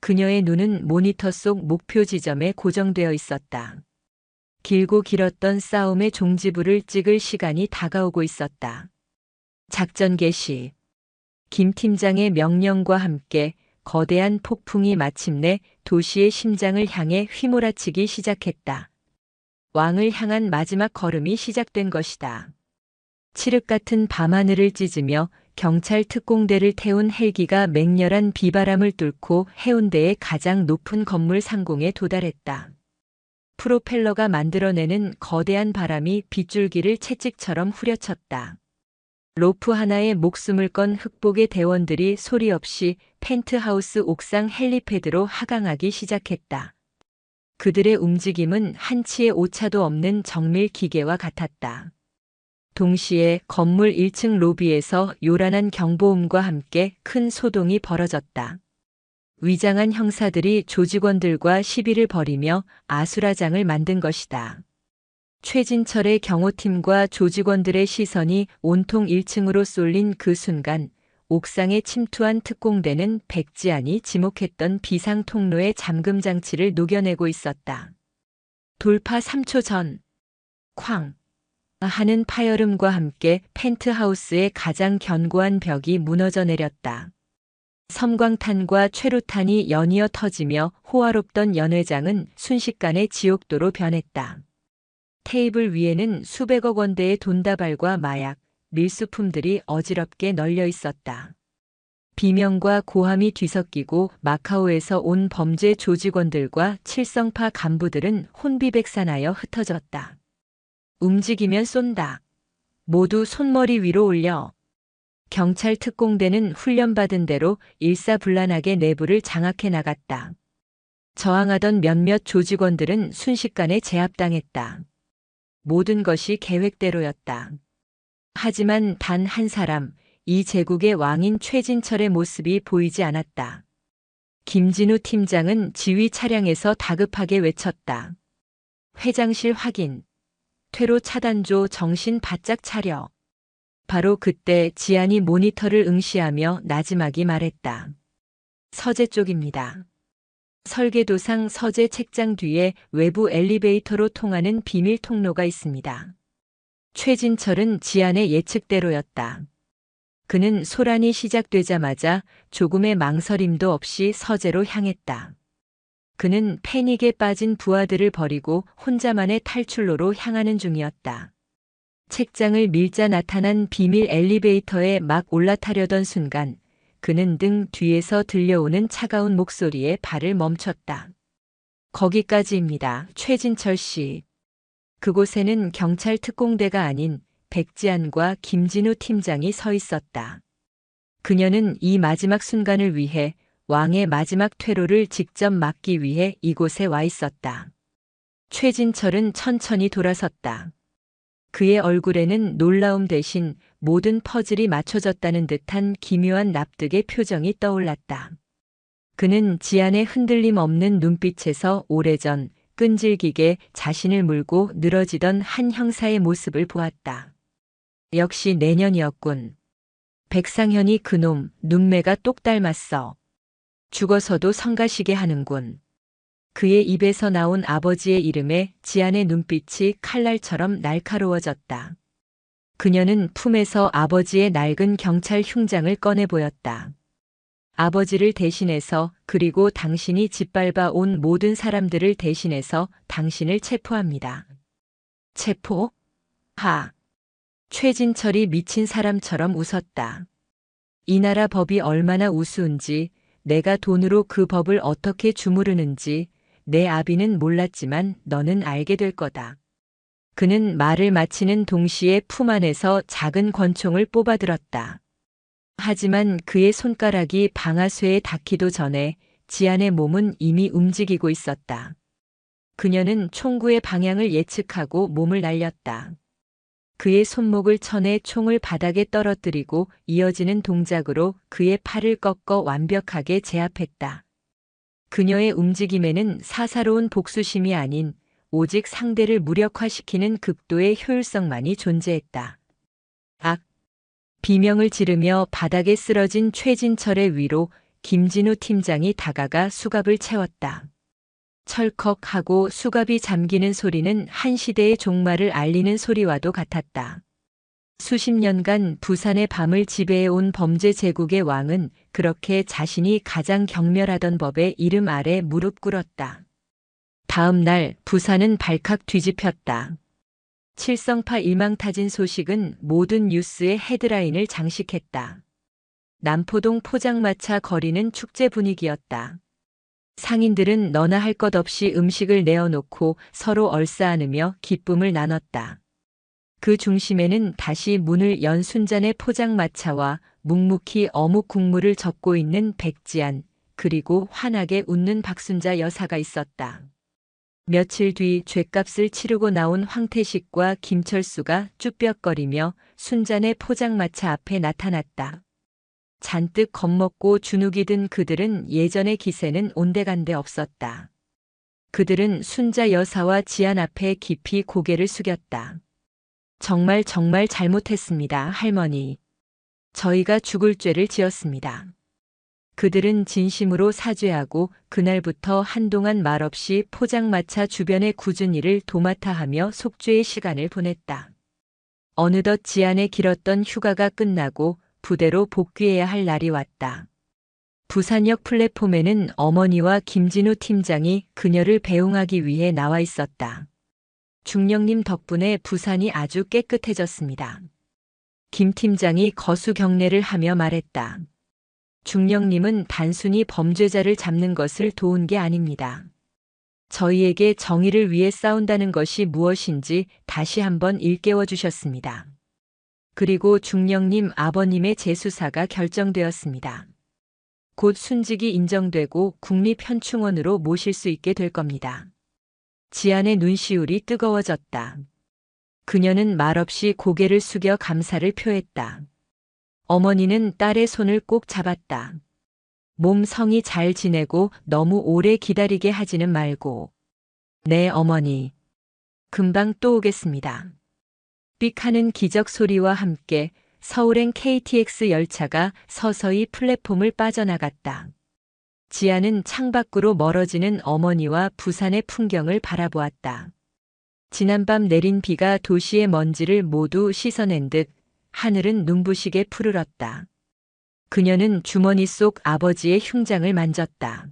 그녀의 눈은 모니터 속 목표 지점에 고정되어 있었다. 길고 길었던 싸움의 종지부를 찍을 시간이 다가오고 있었다. 작전 개시. 김 팀장의 명령과 함께 거대한 폭풍이 마침내 도시의 심장을 향해 휘몰아치기 시작했다. 왕을 향한 마지막 걸음이 시작된 것이다. 칠흑 같은 밤하늘을 찢으며 경찰 특공대를 태운 헬기가 맹렬한 비바람을 뚫고 해운대의 가장 높은 건물 상공에 도달했다. 프로펠러가 만들어내는 거대한 바람이 빗줄기를 채찍처럼 후려쳤다. 로프 하나에 목숨을 건 흑복의 대원들이 소리 없이 펜트하우스 옥상 헬리패드로 하강하기 시작했다. 그들의 움직임은 한치의 오차도 없는 정밀 기계와 같았다. 동시에 건물 1층 로비에서 요란한 경보음과 함께 큰 소동이 벌어졌다. 위장한 형사들이 조직원들과 시비를 벌이며 아수라장을 만든 것이다. 최진철의 경호팀과 조직원들의 시선이 온통 1층으로 쏠린 그 순간 옥상에 침투한 특공대는 백지안이 지목했던 비상 통로의 잠금 장치를 녹여내고 있었다. 돌파 3초 전, 쾅 하는 파열음과 함께 펜트하우스의 가장 견고한 벽이 무너져 내렸다. 섬광탄과 최루탄이 연이어 터지며 호화롭던 연회장은 순식간에 지옥도로 변했다. 테이블 위에는 수백억 원대의 돈다발과 마약, 밀수품들이 어지럽게 널려 있었다. 비명과 고함이 뒤섞이고 마카오에서 온 범죄 조직원들과 칠성파 간부들은 혼비백산하여 흩어졌다. 움직이면 쏜다. 모두 손머리 위로 올려. 경찰 특공대는 훈련받은 대로 일사불란하게 내부를 장악해 나갔다. 저항하던 몇몇 조직원들은 순식간에 제압당했다. 모든 것이 계획대로였다. 하지만 단 한 사람, 이 제국의 왕인 최진철의 모습이 보이지 않았다. 김진우 팀장은 지휘 차량에서 다급하게 외쳤다. 회장실 확인. 퇴로 차단조 정신 바짝 차려. 바로 그때 지안이 모니터를 응시하며 나지막이 말했다. 서재 쪽입니다. 설계도상 서재 책장 뒤에 외부 엘리베이터로 통하는 비밀 통로가 있습니다. 최진철은 지안의 예측대로였다. 그는 소란이 시작되자마자 조금의 망설임도 없이 서재로 향했다. 그는 패닉에 빠진 부하들을 버리고 혼자만의 탈출로로 향하는 중이었다. 책장을 밀자 나타난 비밀 엘리베이터에 막 올라타려던 순간 그는 등 뒤에서 들려오는 차가운 목소리에 발을 멈췄다. 거기까지입니다, 최진철 씨. 그곳에는 경찰 특공대가 아닌 백지안과 김진우 팀장이 서 있었다. 그녀는 이 마지막 순간을 위해 왕의 마지막 퇴로를 직접 막기 위해 이곳에 와 있었다. 최진철은 천천히 돌아섰다. 그의 얼굴에는 놀라움 대신 모든 퍼즐이 맞춰졌다는 듯한 기묘한 납득의 표정이 떠올랐다. 그는 지안의 흔들림 없는 눈빛에서 오래전 끈질기게 자신을 물고 늘어지던 한 형사의 모습을 보았다. 역시 내년이었군. 백상현이 그놈 눈매가 똑 닮았어. 죽어서도 성가시게 하는군. 그의 입에서 나온 아버지의 이름에 지안의 눈빛이 칼날처럼 날카로워졌다. 그녀는 품에서 아버지의 낡은 경찰 흉장을 꺼내 보였다. 아버지를 대신해서 그리고 당신이 짓밟아 온 모든 사람들을 대신해서 당신을 체포합니다. 체포? 하. 최진철이 미친 사람처럼 웃었다. 이 나라 법이 얼마나 우스운지, 내가 돈으로 그 법을 어떻게 주무르는지 내 아비는 몰랐지만 너는 알게 될 거다. 그는 말을 마치는 동시에 품 안에서 작은 권총을 뽑아들었다. 하지만 그의 손가락이 방아쇠에 닿기도 전에 지안의 몸은 이미 움직이고 있었다. 그녀는 총구의 방향을 예측하고 몸을 날렸다. 그의 손목을 쳐내 총을 바닥에 떨어뜨리고 이어지는 동작으로 그의 팔을 꺾어 완벽하게 제압했다. 그녀의 움직임에는 사사로운 복수심이 아닌 오직 상대를 무력화시키는 극도의 효율성만이 존재했다. 악! 비명을 지르며 바닥에 쓰러진 최진철의 위로 김진우 팀장이 다가가 수갑을 채웠다. 철컥하고 수갑이 잠기는 소리는 한 시대의 종말을 알리는 소리와도 같았다. 수십 년간 부산의 밤을 지배해온 범죄 제국의 왕은 그렇게 자신이 가장 경멸하던 법의 이름 아래 무릎 꿇었다. 다음 날 부산은 발칵 뒤집혔다. 칠성파 일망타진 소식은 모든 뉴스의 헤드라인을 장식했다. 남포동 포장마차 거리는 축제 분위기였다. 상인들은 너나 할 것 없이 음식을 내어놓고 서로 얼싸안으며 기쁨을 나눴다. 그 중심에는 다시 문을 연 순잔의 포장마차와 묵묵히 어묵 국물을 접고 있는 백지안, 그리고 환하게 웃는 박순자 여사가 있었다. 며칠 뒤 죗값을 치르고 나온 황태식과 김철수가 쭈뼛거리며 순잔의 포장마차 앞에 나타났다. 잔뜩 겁먹고 주눅이 든 그들은 예전의 기세는 온데간데 없었다. 그들은 순자 여사와 지안 앞에 깊이 고개를 숙였다. 정말 잘못했습니다, 할머니. 저희가 죽을 죄를 지었습니다. 그들은 진심으로 사죄하고 그날부터 한동안 말없이 포장마차 주변의 굳은 일을 도맡아 하며 속죄의 시간을 보냈다. 어느덧 지안의 길었던 휴가가 끝나고 부대로 복귀해야 할 날이 왔다. 부산역 플랫폼에는 어머니와 김진우 팀장이 그녀를 배웅하기 위해 나와 있었다. 중령님 덕분에 부산이 아주 깨끗해졌습니다. 김 팀장이 거수 경례를 하며 말했다. 중령님은 단순히 범죄자를 잡는 것을 도운 게 아닙니다. 저희에게 정의를 위해 싸운다는 것이 무엇인지 다시 한번 일깨워 주셨습니다. 그리고 중령님 아버님의 재수사가 결정되었습니다. 곧 순직이 인정되고 국립현충원으로 모실 수 있게 될 겁니다. 지안의 눈시울이 뜨거워졌다. 그녀는 말없이 고개를 숙여 감사를 표했다. 어머니는 딸의 손을 꼭 잡았다. 몸 성이 잘 지내고 너무 오래 기다리게 하지는 말고. 네, 어머니. 금방 또 오겠습니다. 삑 하는 기적 소리와 함께 서울행 KTX 열차가 서서히 플랫폼을 빠져나갔다. 지아는 창밖으로 멀어지는 어머니와 부산의 풍경을 바라보았다. 지난밤 내린 비가 도시의 먼지를 모두 씻어낸 듯 하늘은 눈부시게 푸르렀다. 그녀는 주머니 속 아버지의 흉장을 만졌다.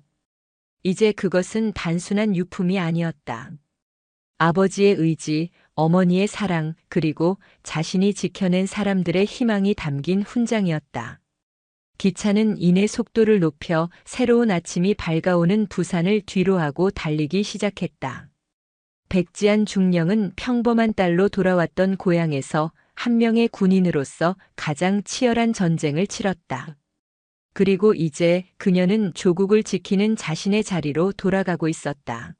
이제 그것은 단순한 유품이 아니었다. 아버지의 의지, 어머니의 사랑, 그리고 자신이 지켜낸 사람들의 희망이 담긴 훈장이었다. 기차는 이내 속도를 높여 새로운 아침이 밝아오는 부산을 뒤로하고 달리기 시작했다. 백지안 중령은 평범한 딸로 돌아왔던 고향에서 한 명의 군인으로서 가장 치열한 전쟁을 치렀다. 그리고 이제 그녀는 조국을 지키는 자신의 자리로 돌아가고 있었다.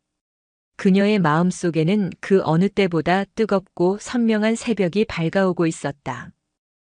그녀의 마음속에는 그 어느 때보다 뜨겁고 선명한 새벽이 밝아오고 있었다.